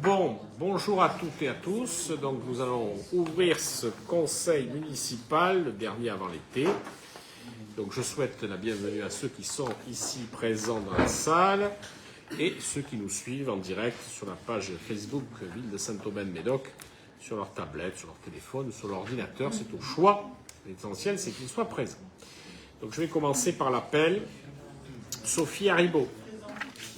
Bon, bonjour à toutes et à tous. Donc nous allons ouvrir ce conseil municipal, le dernier avant l'été. Donc je souhaite la bienvenue à ceux qui sont ici présents dans la salle et ceux qui nous suivent en direct sur la page Facebook Ville de Saint-Aubin-de-Médoc, sur leur tablette, sur leur téléphone, sur leur ordinateur. C'est au choix. L'essentiel, c'est qu'ils soient présents. Donc je vais commencer par l'appel. Sophie Haribo.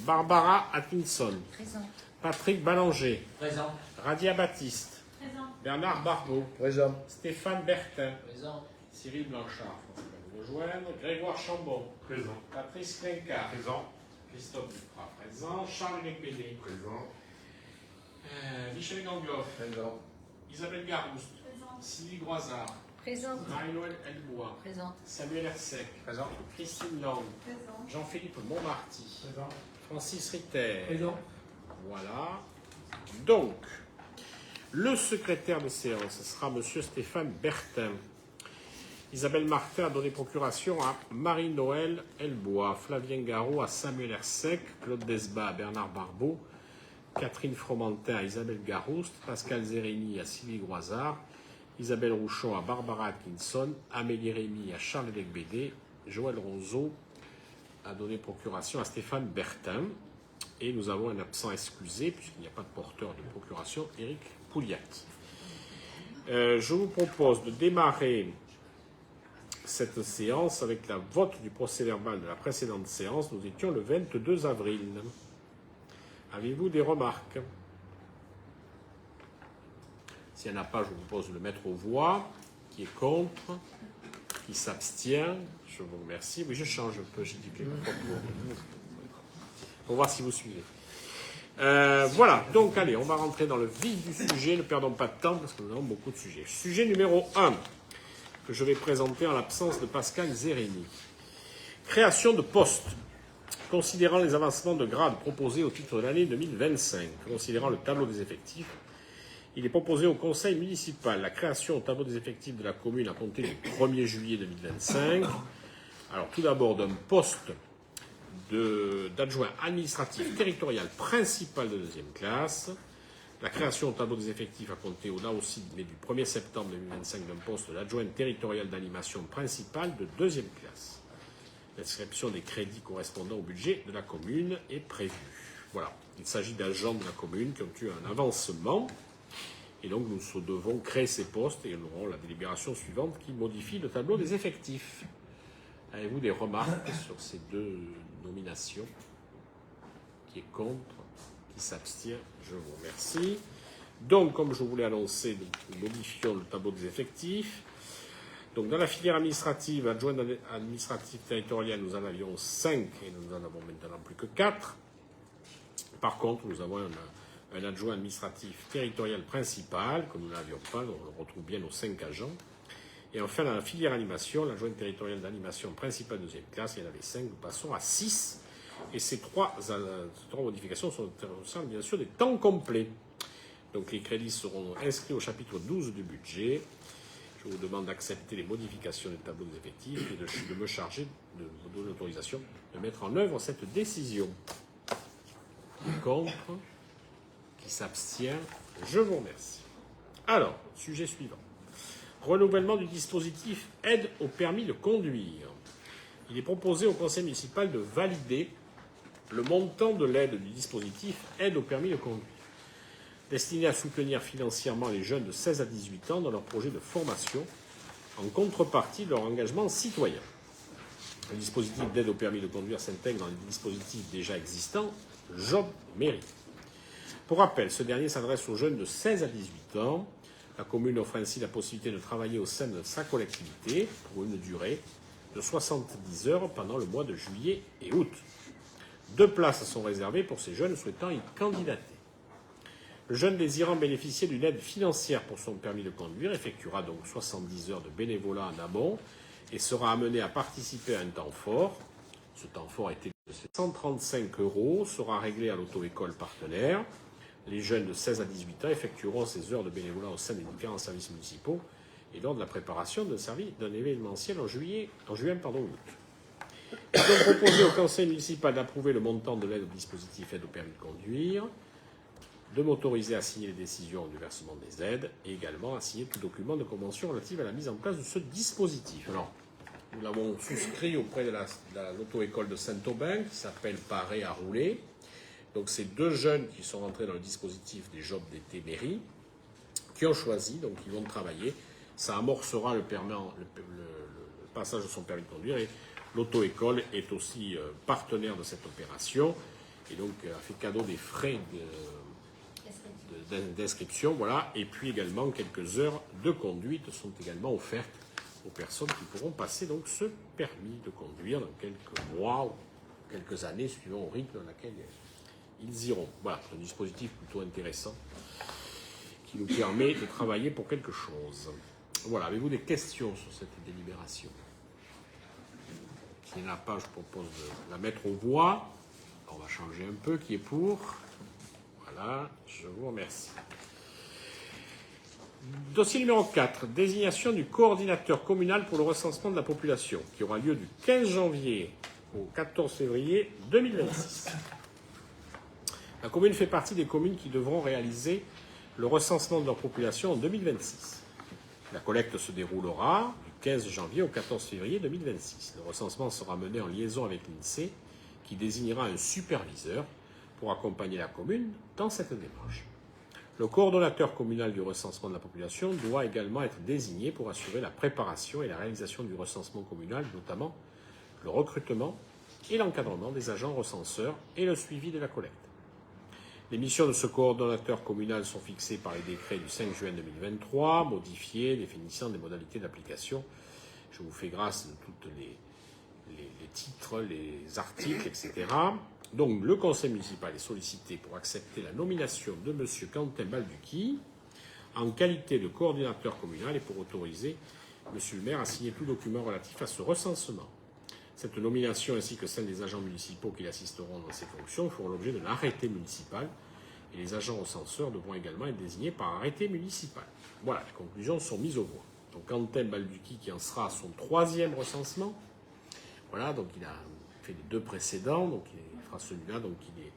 Barbara Atkinson. Présent. Patrick Ballanger. Présent. Radia Baptiste. Présent. Bernard Barbeau. Présent. Stéphane Bertin. Présent. Cyril Blanchard. Vous rejoindre. Grégoire Chambon. Présent. Patrice Clinquart. Présent. Christophe Duprat. Présent. Charles Lecpédé. Présent. Michel Gangloff. Présent. Isabelle Garouste. Présent. Sylvie Groisard. Présent. Marie-Noël Elbois. Présent. Samuel Hersec. Présent. Christine Lang. Présent. Jean-Philippe Montmarty. Présent. Francis Ritter. Présent. Voilà. Donc, le secrétaire de séance sera M. Stéphane Bertin. Isabelle Martin a donné procuration à Marie-Noël Elbois, Flavien Garot à Samuel Hersec, Claude Desbas à Bernard Barbeau, Catherine Fromentin à Isabelle Garouste, Pascal Zérini à Sylvie Groisard, Isabelle Rouchon à Barbara Atkinson, Amélie Rémy à Charles Lecbédé, Joël Ronzeau a donné procuration à Stéphane Bertin. Et nous avons un absent excusé, puisqu'il n'y a pas de porteur de procuration, Éric Pouliat. Je vous propose de démarrer cette séance avec la vote du procès-verbal de la précédente séance. Nous étions le 22 avril. Avez-vous des remarques? S'il n'y en a pas, je vous propose de le mettre aux voix. Qui est contre? Qui s'abstient? Je vous remercie. Oui, je change un peu, j'ai dit quelque chose pour voir si vous suivez. Voilà, donc allez, on va rentrer dans le vif du sujet, ne perdons pas de temps parce que nous avons beaucoup de sujets. Sujet numéro 1, que je vais présenter en l'absence de Pascal Zérini. Création de postes. Considérant les avancements de grade proposés au titre de l'année 2025, considérant le tableau des effectifs, il est proposé au conseil municipal la création au tableau des effectifs de la commune à compter du 1er juillet 2025. Alors tout d'abord d'un poste d'adjoint administratif territorial principal de deuxième classe, la création au tableau des effectifs à compter là aussi, mais du 1er septembre 2025 d'un poste d'adjoint territorial d'animation principale de deuxième classe. L'inscription des crédits correspondant au budget de la commune est prévue. Voilà, il s'agit d'agents de la commune qui ont eu un avancement et donc nous devons créer ces postes et nous aurons la délibération suivante qui modifie le tableau des effectifs. Avez-vous des remarques sur ces deux nominations? Qui est contre? Qui s'abstient? Je vous remercie. Donc, comme je vous l'ai annoncé, nous modifions le tableau des effectifs. Donc, dans la filière administrative, adjoint administratif territorial, nous en avions 5 et nous en avons maintenant plus que 4. Par contre, nous avons un adjoint administratif territorial principal, que nous n'avions pas, donc on retrouve bien nos 5 agents. Et enfin, dans la filière animation, l'adjoint territorial d'animation principale de deuxième classe, il y en avait 5, nous passons à 6. Et ces trois modifications sont bien sûr des temps complets. Donc les crédits seront inscrits au chapitre 12 du budget. Je vous demande d'accepter les modifications du tableau des effectifs et de me charger de vous donner l'autorisation de mettre en œuvre cette décision. Qui est contre? Qui s'abstient? Je vous remercie. Alors, sujet suivant. Renouvellement du dispositif aide au permis de conduire. Il est proposé au conseil municipal de valider le montant de l'aide du dispositif aide au permis de conduire, destiné à soutenir financièrement les jeunes de 16 à 18 ans dans leur projet de formation en contrepartie de leur engagement citoyen. Le dispositif d'aide au permis de conduire s'intègre dans les dispositifs déjà existants, Job Mairie. Pour rappel, ce dernier s'adresse aux jeunes de 16 à 18 ans. La commune offre ainsi la possibilité de travailler au sein de sa collectivité pour une durée de 70 heures pendant le mois de juillet et août. 2 places sont réservées pour ces jeunes souhaitant y candidater. Le jeune désirant bénéficier d'une aide financière pour son permis de conduire effectuera donc 70 heures de bénévolat en amont et sera amené à participer à un temps fort. Ce temps fort était de 135 €, sera réglé à l'auto-école partenaire. Les jeunes de 16 à 18 ans effectueront ces heures de bénévolat au sein des différents services municipaux et lors de la préparation d'un événementiel en juin août. Il est donc proposé au conseil municipal d'approuver le montant de l'aide au dispositif aide au permis de conduire. de m'autoriser à signer les décisions du versement des aides et également à signer tout document de convention relative à la mise en place de ce dispositif. Alors, nous l'avons souscrit auprès de l'auto-école de Saint-Aubin qui s'appelle Parer à rouler. Donc, c'est 2 jeunes qui sont rentrés dans le dispositif des jobs d'été mairie, qui ont choisi, donc ils vont travailler. Ça amorcera le passage de son permis de conduire et l'auto-école est aussi partenaire de cette opération et donc a fait cadeau des frais d'inscription. Voilà. Et puis également quelques heures de conduite sont également offertes aux personnes qui pourront passer donc ce permis de conduire dans quelques mois ou quelques années suivant au rythme dans lequel ils iront. Voilà, un dispositif plutôt intéressant qui nous permet de travailler pour quelque chose. Voilà, avez-vous des questions sur cette délibération? S'il n'y en a pas, je propose de la mettre aux voix. On va changer un peu, qui est pour. Voilà, je vous remercie. Dossier numéro 4, désignation du coordinateur communal pour le recensement de la population, qui aura lieu du 15 janvier au 14 février 2026. La commune fait partie des communes qui devront réaliser le recensement de leur population en 2026. La collecte se déroulera du 15 janvier au 14 février 2026. Le recensement sera mené en liaison avec l'INSEE, qui désignera un superviseur pour accompagner la commune dans cette démarche. Le coordonnateur communal du recensement de la population doit également être désigné pour assurer la préparation et la réalisation du recensement communal, notamment le recrutement et l'encadrement des agents recenseurs et le suivi de la collecte. Les missions de ce coordonnateur communal sont fixées par les décrets du 5 juin 2023, modifiés, définissant des modalités d'application. Je vous fais grâce de tous les titres, les articles, etc. Donc, le conseil municipal est sollicité pour accepter la nomination de M. Quentin Balducchi en qualité de coordinateur communal et pour autoriser M. le maire à signer tout document relatif à ce recensement. Cette nomination ainsi que celle des agents municipaux qui l'assisteront dans ces fonctions feront l'objet d'un arrêté municipal et les agents recenseurs devront également être désignés par arrêté municipal. Voilà, les conclusions sont mises aux voix. Donc Quentin Balducchi qui en sera à son 3e recensement. Voilà, donc il a fait les 2 précédents, donc il fera celui-là, donc il est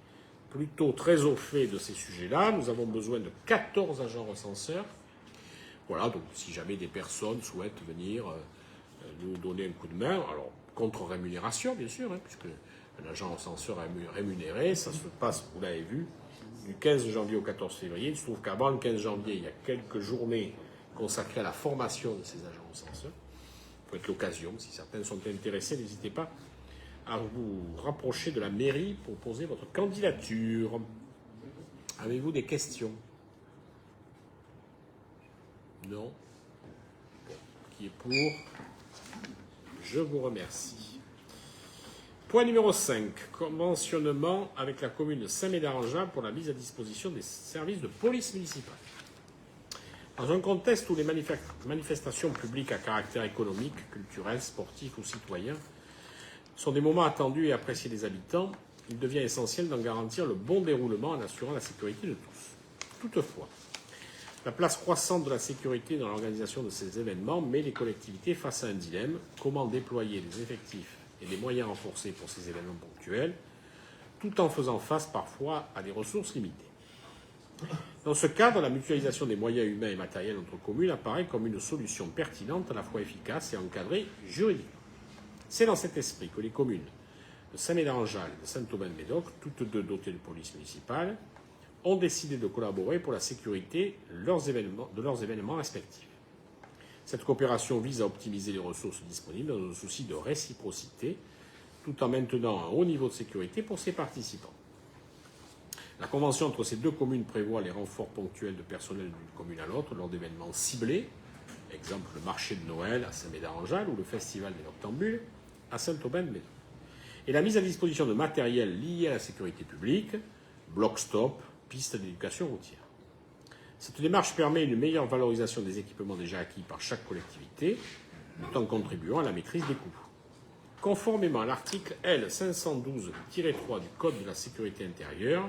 plutôt très au fait de ces sujets-là. Nous avons besoin de 14 agents recenseurs. Voilà, donc si jamais des personnes souhaitent venir nous donner un coup de main, alors contre rémunération, bien sûr, puisque un agent recenseur rémunéré, ça se passe, vous l'avez vu, du 15 janvier au 14 février. Il se trouve qu'avant le 15 janvier, il y a quelques journées consacrées à la formation de ces agents recenseurs. Ça peut être l'occasion, si certains sont intéressés, n'hésitez pas à vous rapprocher de la mairie pour poser votre candidature. Avez-vous des questions? Non? Bon. Qui est pour? Je vous remercie. Point numéro 5. Conventionnement avec la commune de Saint-Médard-en-Jalles pour la mise à disposition des services de police municipale. Dans un contexte où les manifestations publiques à caractère économique, culturel, sportif ou citoyen sont des moments attendus et appréciés des habitants, il devient essentiel d'en garantir le bon déroulement en assurant la sécurité de tous. Toutefois, la place croissante de la sécurité dans l'organisation de ces événements met les collectivités face à un dilemme: comment déployer des effectifs et des moyens renforcés pour ces événements ponctuels, tout en faisant face parfois à des ressources limitées. Dans ce cadre, la mutualisation des moyens humains et matériels entre communes apparaît comme une solution pertinente, à la fois efficace et encadrée juridiquement. C'est dans cet esprit que les communes de Saint-Médard-en-Jalles et de Saint-Aubin-de-Médoc, toutes 2 dotées de police municipale, ont décidé de collaborer pour la sécurité de leurs événements respectifs. Cette coopération vise à optimiser les ressources disponibles dans un souci de réciprocité, tout en maintenant un haut niveau de sécurité pour ses participants. La convention entre ces 2 communes prévoit les renforts ponctuels de personnel d'une commune à l'autre lors d'événements ciblés, exemple le marché de Noël à Saint-Médard-en-Jalles ou le festival des Noctambules à Saint-Aubin-de-Médoc, et la mise à disposition de matériel lié à la sécurité publique, bloc-stop, pistes d'éducation routière. Cette démarche permet une meilleure valorisation des équipements déjà acquis par chaque collectivité, tout en contribuant à la maîtrise des coûts. Conformément à l'article L. 512-3 du Code de la sécurité intérieure,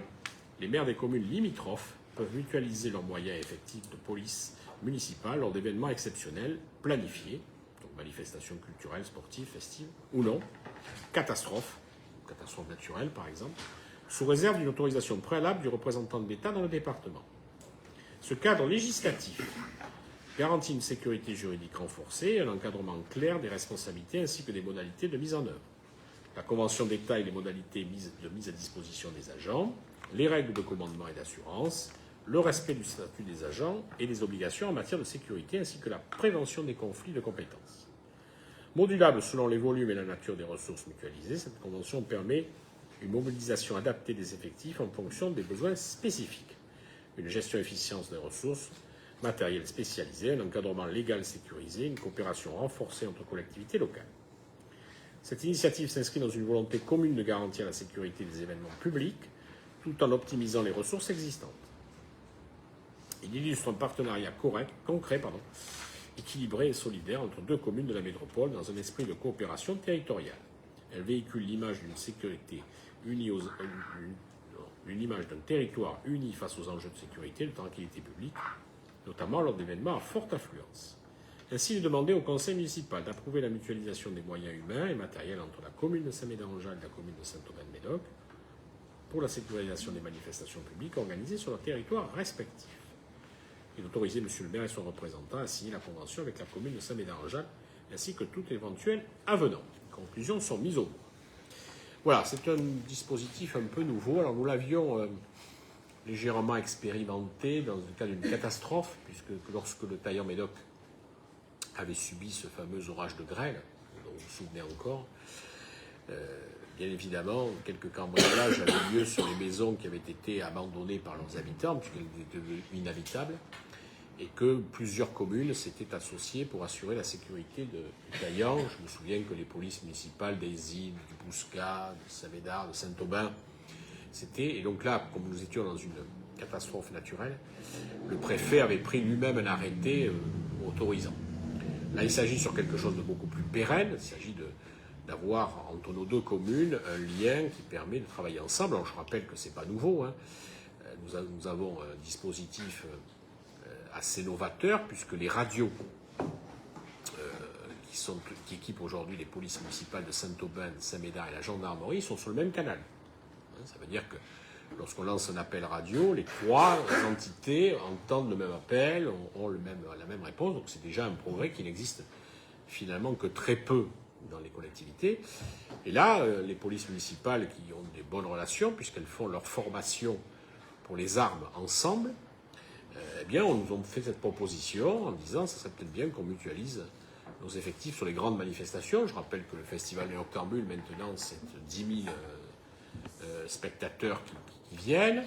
les maires des communes limitrophes peuvent mutualiser leurs moyens effectifs de police municipale lors d'événements exceptionnels planifiés, donc manifestations culturelles, sportives, festives ou non, catastrophes naturelles par exemple, sous réserve d'une autorisation préalable du représentant de l'État dans le département. Ce cadre législatif garantit une sécurité juridique renforcée et un encadrement clair des responsabilités ainsi que des modalités de mise en œuvre. La Convention détaille les modalités de mise à disposition des agents, les règles de commandement et d'assurance, le respect du statut des agents et des obligations en matière de sécurité ainsi que la prévention des conflits de compétences. Modulable selon les volumes et la nature des ressources mutualisées, cette convention permet une mobilisation adaptée des effectifs en fonction des besoins spécifiques, une gestion efficiente des ressources, matériel spécialisé, un encadrement légal sécurisé, une coopération renforcée entre collectivités locales. Cette initiative s'inscrit dans une volonté commune de garantir la sécurité des événements publics tout en optimisant les ressources existantes. Il illustre un partenariat concret, équilibré et solidaire entre deux communes de la métropole dans un esprit de coopération territoriale. Elle véhicule l'image d'une sécurité unie une image d'un territoire uni face aux enjeux de sécurité et de tranquillité publique, notamment lors d'événements à forte affluence. Ainsi, il est demandé au conseil municipal d'approuver la mutualisation des moyens humains et matériels entre la commune de Saint-Médard-en-Jalles et la commune de Saint-Aubin-de-Médoc pour la sécurisation des manifestations publiques organisées sur leur territoire respectif. Et d'autoriser M. le maire et son représentant à signer la convention avec la commune de Saint-Médard-en-Jalles ainsi que tout éventuel avenant. Les conclusions sont mises au bout. Voilà, c'est un dispositif un peu nouveau. Alors nous l'avions légèrement expérimenté dans le cas d'une catastrophe, puisque lorsque le tailleur Médoc avait subi ce fameux orage de grêle, dont vous vous souvenez encore, bien évidemment, quelques cambriolages avaient lieu sur les maisons qui avaient été abandonnées par leurs habitants, puisqu'elles étaient devenues inhabitables, et que plusieurs communes s'étaient associées pour assurer la sécurité du taillant. Je me souviens que les polices municipales des îles, du Bouscat, de Saint-Médard, de Saint-Aubin, et donc là, comme nous étions dans une catastrophe naturelle, le préfet avait pris lui-même un arrêté autorisant. Là, il s'agit sur quelque chose de beaucoup plus pérenne. Il s'agit d'avoir entre nos deux communes un lien qui permet de travailler ensemble. Alors, je rappelle que ce n'est pas nouveau. Hein. Nous avons un dispositif assez novateur, puisque les radios qui équipent aujourd'hui les polices municipales de Saint-Aubin, de Saint-Médard et la gendarmerie sont sur le même canal. Ça veut dire que lorsqu'on lance un appel radio, les trois entités entendent le même appel, ont la même réponse. Donc c'est déjà un progrès qui n'existe finalement que très peu dans les collectivités. Et là, les polices municipales qui ont des bonnes relations, puisqu'elles font leur formation pour les armes ensemble, eh bien, on nous a fait cette proposition en disant que ça serait peut-être bien qu'on mutualise nos effectifs sur les grandes manifestations. Je rappelle que le festival des Noctambules, maintenant, c'est 10 000 spectateurs qui viennent.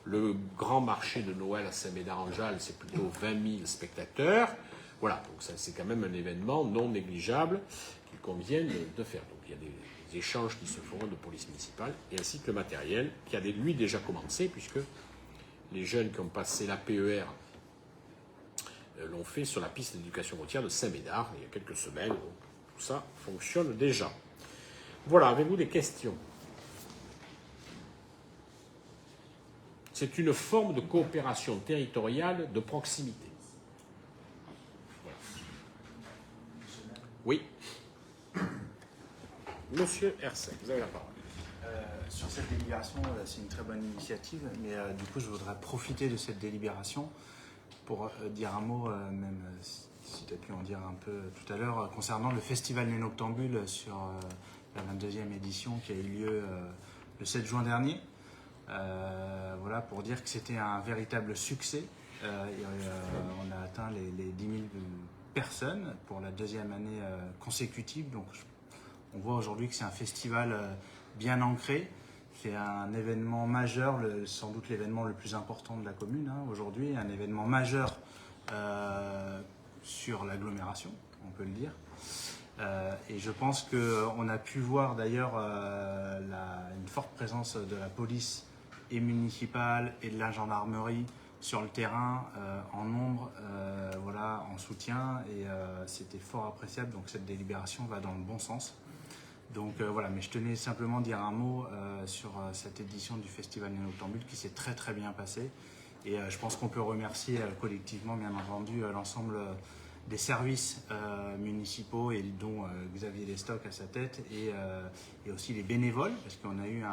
Le grand marché de Noël à Saint-Médard-en-Jalles, c'est plutôt 20 000 spectateurs. Voilà, donc c'est quand même un événement non négligeable qu'il convient de faire. Donc il y a des échanges qui se feront de police municipale, et ainsi que le matériel, qui a lui déjà commencé, puisque les jeunes qui ont passé l'APER l'ont fait sur la piste d'éducation routière de Saint-Médard, il y a quelques semaines. Donc tout ça fonctionne déjà. Voilà, avez-vous des questions ? C'est une forme de coopération territoriale de proximité. Voilà. Oui. Monsieur Hersey, vous avez la parole. Sur cette délibération, c'est une très bonne initiative, mais du coup, je voudrais profiter de cette délibération pour dire un mot, même si tu as pu en dire un peu tout à l'heure, concernant le Festival des Noctambules sur la 22e édition qui a eu lieu le 7 juin dernier. Voilà, pour dire que c'était un véritable succès. On a atteint les 10 000 personnes pour la deuxième année consécutive. Donc, on voit aujourd'hui que c'est un festival bien ancré. C'est un événement majeur, sans doute l'événement le plus important de la commune aujourd'hui, un événement majeur sur l'agglomération, on peut le dire. Et je pense qu'on a pu voir d'ailleurs une forte présence de la police et municipale et de la gendarmerie sur le terrain en nombre, voilà, en soutien, et c'était fort appréciable. Donc cette délibération va dans le bon sens. Donc voilà, mais je tenais simplement à dire un mot sur cette édition du Festival des Noctambules qui s'est très très bien passée. Et je pense qu'on peut remercier collectivement, bien entendu, l'ensemble des services municipaux, et dont Xavier Lestock à sa tête, et aussi les bénévoles, parce qu'on a eu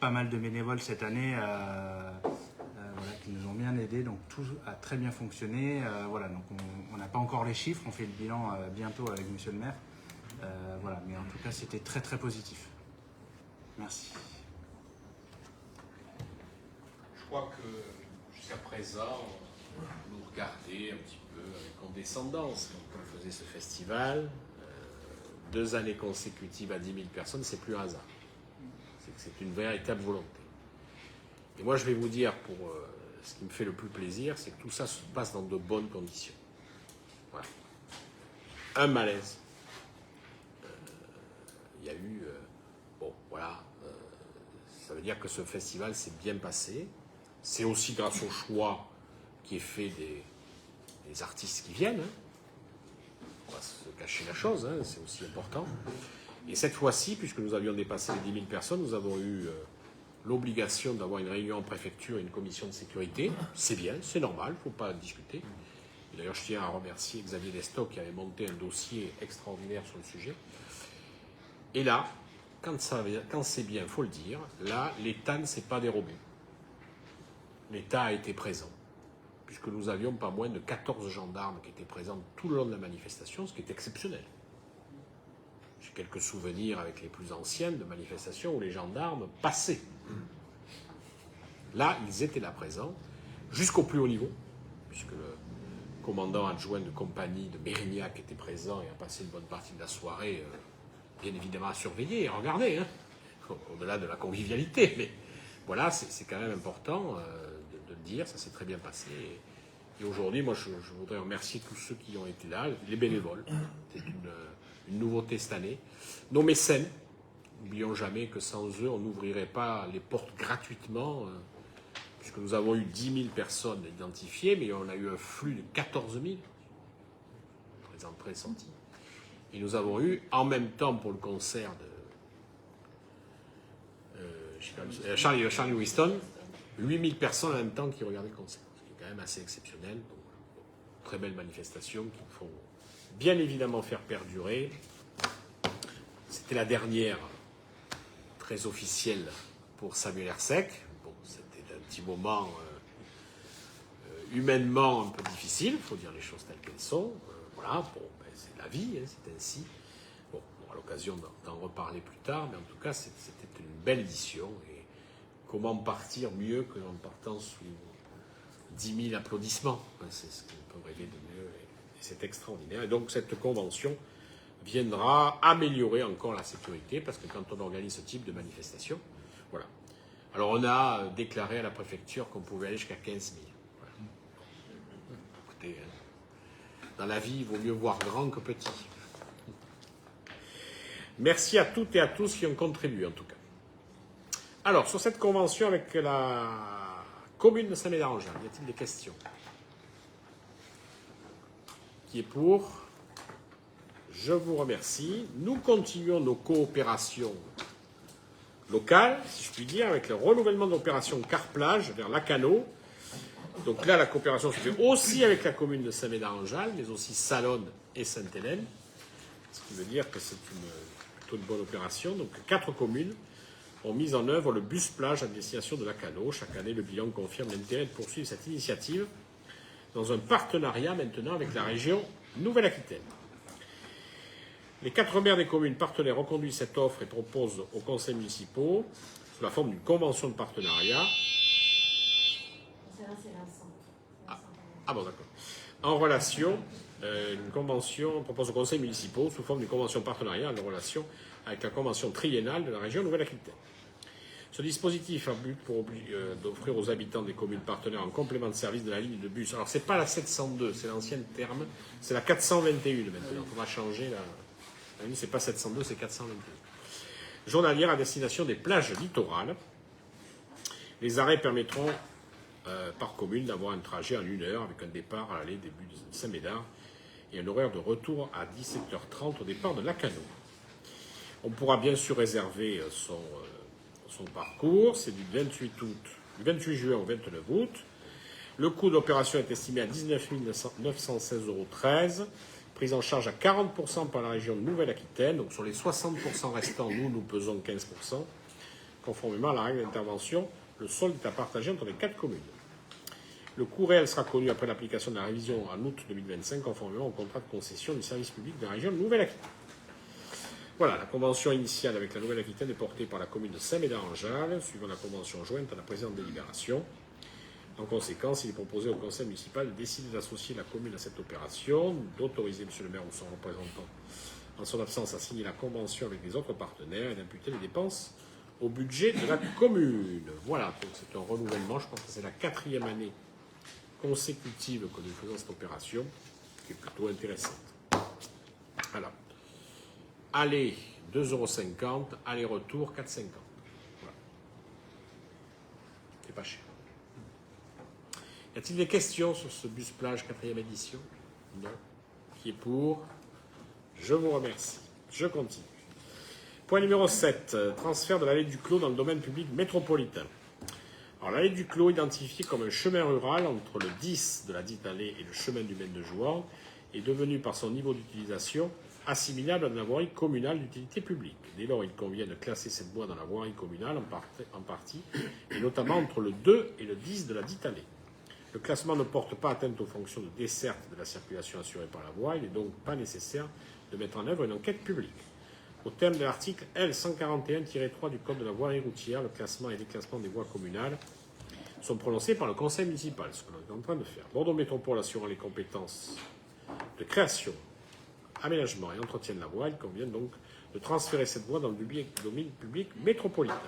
pas mal de bénévoles cette année voilà, qui nous ont bien aidés, donc tout a très bien fonctionné. Voilà, donc on n'a pas encore les chiffres, on fait le bilan bientôt avec monsieur le maire. Voilà, mais en tout cas c'était très très positif. Merci. Je crois que jusqu'à présent, vous nous regardez un petit peu avec condescendance quand on faisait ce festival. 2 années consécutives à 10 000 personnes, c'est plus un hasard. C'est une véritable volonté. Et moi, je vais vous dire, pour ce qui me fait le plus plaisir, c'est que tout ça se passe dans de bonnes conditions. Voilà. Un malaise. Il y a eu... bon, voilà. Ça veut dire que ce festival s'est bien passé. C'est aussi grâce au choix qui est fait des artistes qui viennent. On va se cacher la chose, hein, c'est aussi important. Et cette fois-ci, puisque nous avions dépassé les 10 000 personnes, nous avons eu l'obligation d'avoir une réunion en préfecture et une commission de sécurité. C'est bien, c'est normal, il ne faut pas discuter. D'ailleurs, je tiens à remercier Xavier Destock qui avait monté un dossier extraordinaire sur le sujet. Et là, quand c'est bien, il faut le dire, là, l'État ne s'est pas dérobé. L'État a été présent, puisque nous avions pas moins de 14 gendarmes qui étaient présents tout le long de la manifestation, ce qui est exceptionnel. J'ai quelques souvenirs avec les plus anciennes de manifestations où les gendarmes passaient. Là, ils étaient là présents, jusqu'au plus haut niveau, puisque le commandant adjoint de compagnie de Mérignac était présent et a passé une bonne partie de la soirée, bien évidemment à surveiller et regarder, hein, au-delà de la convivialité. Mais voilà, c'est quand même important de le dire, ça s'est très bien passé. Et aujourd'hui, moi, je voudrais remercier tous ceux qui ont été là, les bénévoles. C'est une nouveauté cette année. Nos mécènes, n'oublions jamais que sans eux, on n'ouvrirait pas les portes gratuitement, puisque nous avons eu 10 000 personnes identifiées, mais on a eu un flux de 14 000 présents sortis. Et nous avons eu, en même temps pour le concert de Charlie Winston, 8 000 personnes en même temps qui regardaient le concert. Ce qui est quand même assez exceptionnel. Donc, très belle manifestation qu'il faut bien évidemment faire perdurer. C'était la dernière très officielle pour Samuel Hersec. Bon, c'était un petit moment humainement un peu difficile, il faut dire les choses telles qu'elles sont. Voilà, bon, ben, c'est la vie, hein, c'est ainsi. Bon, on aura l'occasion d'en reparler plus tard, mais en tout cas, c'était une belle édition. Et comment partir mieux que en partant sous 10 000 applaudissements, c'est ce qu'on peut rêver de mieux, et c'est extraordinaire. Et donc, cette convention viendra améliorer encore la sécurité, parce que quand on organise ce type de manifestation, voilà. Alors, on a déclaré à la préfecture qu'on pouvait aller jusqu'à 15 000. Voilà. Écoutez, dans la vie, il vaut mieux voir grand que petit. Merci à toutes et à tous qui ont contribué, en tout cas. Alors, sur cette convention avec la commune de Saint-Médard-en-Jalles, y a-t-il des questions? Qui est pour? Je vous remercie. Nous continuons nos coopérations locales, si je puis dire, avec le renouvellement de l'opération Car-Plage vers Lacanau. Donc là, la coopération se fait aussi avec la commune de Saint-Médard-en-Jalles, mais aussi Salonne et Sainte-Hélène. Ce qui veut dire que c'est plutôt une bonne opération. Donc 4 communes ont mis en œuvre le bus plage à destination de Lacanau. Chaque année, le bilan confirme l'intérêt de poursuivre cette initiative dans un partenariat maintenant avec la région Nouvelle-Aquitaine. Les 4 maires des communes partenaires reconduisent cette offre et proposent aux conseils municipaux, sous la forme d'une convention de partenariat. Ah bon, d'accord. En relation, une convention propose aux conseils municipaux, sous forme d'une convention de partenariat, en relation avec la convention triennale de la région Nouvelle-Aquitaine. Ce dispositif a but d'offrir aux habitants des communes partenaires un complément de service de la ligne de bus. Alors, ce n'est pas la 702, c'est l'ancienne terme, c'est la 421 maintenant. On va changer la ligne, ce n'est pas 702, c'est 421. Journalière à destination des plages littorales. Les arrêts permettront par commune d'avoir un trajet en 1 heure avec un départ à l'aller début de Saint-Médard et un horaire de retour à 17h30 au départ de Lacanau. On pourra bien sûr réserver son parcours, c'est du 28 juin au 29 août. Le coût de l'opération est estimé à 19 916,13 €, prise en charge à 40% par la région de Nouvelle-Aquitaine. Donc sur les 60% restants, nous pesons 15%. Conformément à la règle d'intervention, le solde est à partager entre les 4 communes. Le coût réel sera connu après l'application de la révision en août 2025, conformément au contrat de concession du service public de la région de Nouvelle-Aquitaine. Voilà, la convention initiale avec la Nouvelle-Aquitaine est portée par la commune de Saint-Médard-en-Jalles, suivant la convention jointe à la présente délibération. En conséquence, il est proposé au conseil municipal de décider d'associer la commune à cette opération, d'autoriser M. le maire ou son représentant, en son absence, à signer la convention avec les autres partenaires et d'imputer les dépenses au budget de la commune. Voilà, donc c'est un renouvellement. Je pense que c'est la 4e année consécutive que nous faisons cette opération, qui est plutôt intéressante. Alors, aller 2,50 €, aller-retour 4,50 €. Voilà. C'est pas cher. Y a-t-il des questions sur ce bus plage 4e édition? Non. Qui est pour? Je vous remercie. Je continue. Point numéro 7. Transfert de l'allée du Clos dans le domaine public métropolitain. Alors, l'allée du Clos, identifiée comme un chemin rural entre le 10 de la dite allée et le chemin du Maine de Jouan, est devenue par son niveau d'utilisation assimilable à de la voirie communale d'utilité publique. Dès lors, il convient de classer cette voie dans la voirie communale en partie, et notamment entre le 2 et le 10 de la dite allée. Le classement ne porte pas atteinte aux fonctions de desserte de la circulation assurée par la voie. Il n'est donc pas nécessaire de mettre en œuvre une enquête publique. Au terme de l'article L. 141-3 du Code de la voirie routière, le classement et le déclassement des voies communales sont prononcés par le conseil municipal, ce que l'on est en train de faire. Bordeaux Métropole assurant les compétences de création, aménagement et entretien de la voie, il convient donc de transférer cette voie dans le domaine public métropolitain.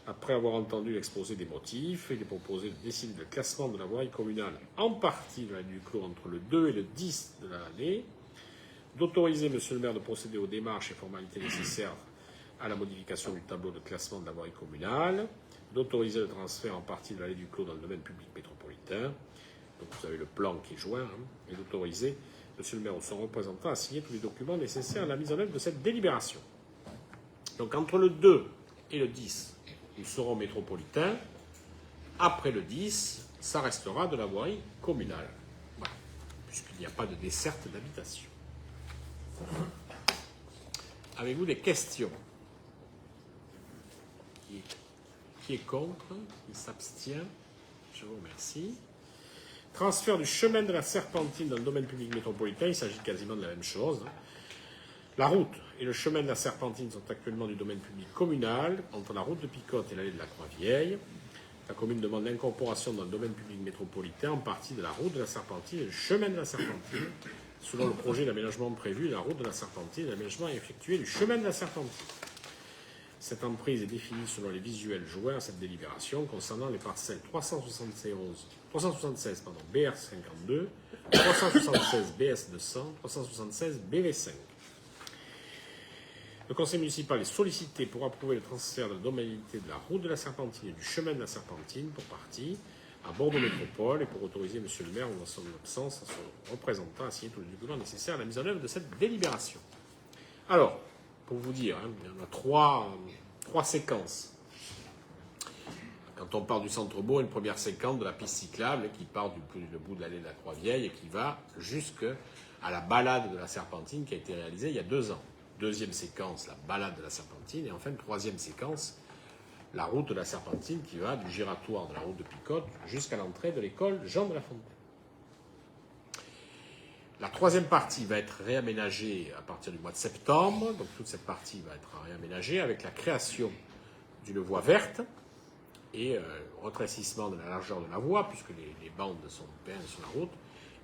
Après avoir entendu l'exposé des motifs, il est proposé de décider le classement de la voirie communale en partie de l'allée du Clos entre le 2 et le 10 de l'allée, d'autoriser M. le maire de procéder aux démarches et formalités nécessaires à la modification du tableau de classement de la voirie communale, d'autoriser le transfert en partie de l'allée du Clos dans le domaine public métropolitain, donc vous avez le plan qui est joint, et d'autoriser M. le maire ou son représentant à signer tous les documents nécessaires à la mise en œuvre de cette délibération. Donc entre le 2 et le 10, nous serons métropolitains. Après le 10, ça restera de la voirie communale, voilà, puisqu'il n'y a pas de desserte d'habitation. Avez-vous des questions? Qui est contre? Qui s'abstient? Je vous remercie. Transfert du chemin de la Serpentine dans le domaine public métropolitain, il s'agit quasiment de la même chose. La route et le chemin de la Serpentine sont actuellement du domaine public communal, entre la route de Picotte et l'allée de la Croix-Vieille. La commune demande l'incorporation dans le domaine public métropolitain en partie de la route de la Serpentine et le chemin de la Serpentine. Selon le projet d'aménagement prévu, la route de la Serpentine, l'aménagement est effectué du chemin de la Serpentine. Cette emprise est définie selon les visuels joints à cette délibération concernant les parcelles 376 BR52, 376 BS200, 376 BV5. Le conseil municipal est sollicité pour approuver le transfert de la domanialité de la route de la Serpentine et du chemin de la Serpentine pour partie à Bordeaux Métropole et pour autoriser M. le maire ou en son absence à son représentant à signer tous les documents nécessaires à la mise en œuvre de cette délibération. Alors, pour vous dire, il y en a trois séquences. Quand on part du centre-bourg, une première séquence de la piste cyclable qui part du bout de l'allée de la Croix-Vieille et qui va jusqu'à la balade de la Serpentine qui a été réalisée il y a 2 ans. Deuxième séquence, la balade de la Serpentine. Et enfin, troisième séquence, la route de la Serpentine qui va du giratoire de la route de Picotte jusqu'à l'entrée de l'école Jean de La Fontaine. La troisième partie va être réaménagée à partir du mois de septembre. Donc toute cette partie va être réaménagée avec la création d'une voie verte et retrécissement de la largeur de la voie, puisque les bandes sont peintes sur la route,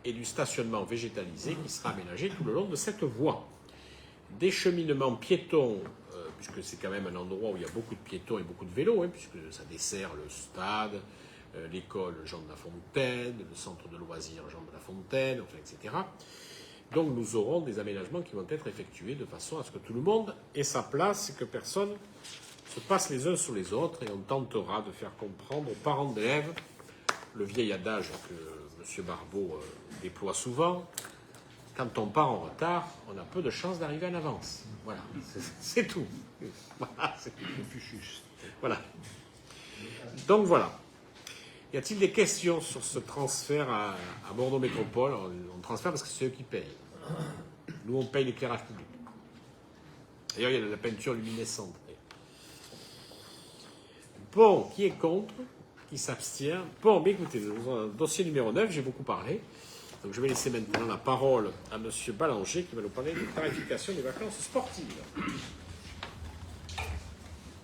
et du stationnement végétalisé qui sera aménagé tout le long de cette voie. Des cheminements piétons, puisque c'est quand même un endroit où il y a beaucoup de piétons et beaucoup de vélos, puisque ça dessert le stade, l'école Jean de La Fontaine, le centre de loisirs Jean de La Fontaine, enfin, etc. Donc nous aurons des aménagements qui vont être effectués de façon à ce que tout le monde ait sa place et que personne se passe les uns sur les autres, et on tentera de faire comprendre aux parents d'élèves le vieil adage que M. Barbeau déploie souvent: quand on part en retard, on a peu de chances d'arriver en avance. Voilà, c'est tout. Voilà, c'est tout. Voilà. Donc voilà. Y a-t-il des questions sur ce transfert à Bordeaux Métropole? On transfère parce que c'est eux qui payent. Nous, on paye l'éclairage public. D'ailleurs, il y a de la peinture luminescente. Bon, qui est contre? Qui s'abstient? Bon, bien écoutez, dossier numéro 9, j'ai beaucoup parlé. Donc je vais laisser maintenant la parole à M. Ballanger qui va nous parler de tarification des vacances sportives.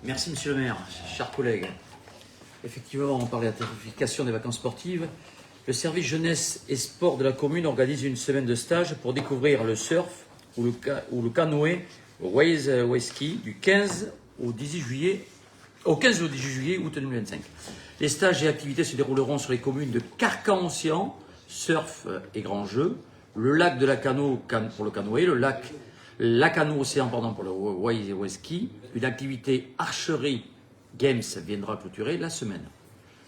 Merci Monsieur le maire, chers collègues. Effectivement, on parlait de la tarification des vacances sportives. Le service jeunesse et sport de la commune organise une semaine de stage pour découvrir le surf ou le canoë au Wave Ski du 15 au 18 juillet, au 15 au 18 juillet août 2025. Les stages et activités se dérouleront sur les communes de Carcan-Ancien, surf et grand jeu, le lac de la Cano pour le canoë, le lac Lacano-Océan pour le Wave Ski. Une activité archerie Games viendra clôturer la semaine.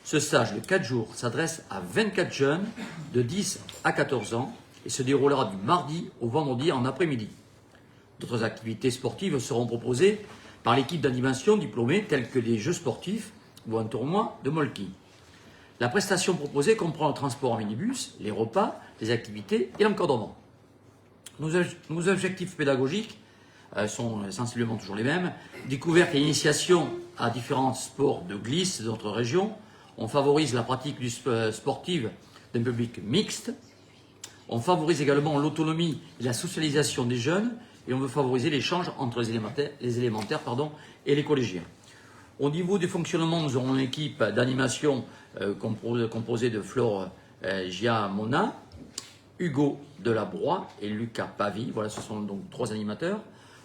Ce stage de 4 jours s'adresse à 24 jeunes de 10 à 14 ans et se déroulera du mardi au vendredi en après-midi. D'autres activités sportives seront proposées par l'équipe d'animation diplômée telles que les jeux sportifs ou un tournoi de molki. La prestation proposée comprend le transport en minibus, les repas, les activités et l'encadrement. Nos objectifs pédagogiques sont sensiblement toujours les mêmes. Découverte et initiation à différents sports de glisse de notre région. On favorise la pratique sportive d'un public mixte. On favorise également l'autonomie et la socialisation des jeunes. Et on veut favoriser l'échange entre les élémentaires et les collégiens. Au niveau du fonctionnement, nous aurons une équipe d'animation composée de Flore Giamona, Hugo Delabroix et Lucas Pavie. Voilà, ce sont donc 3 animateurs.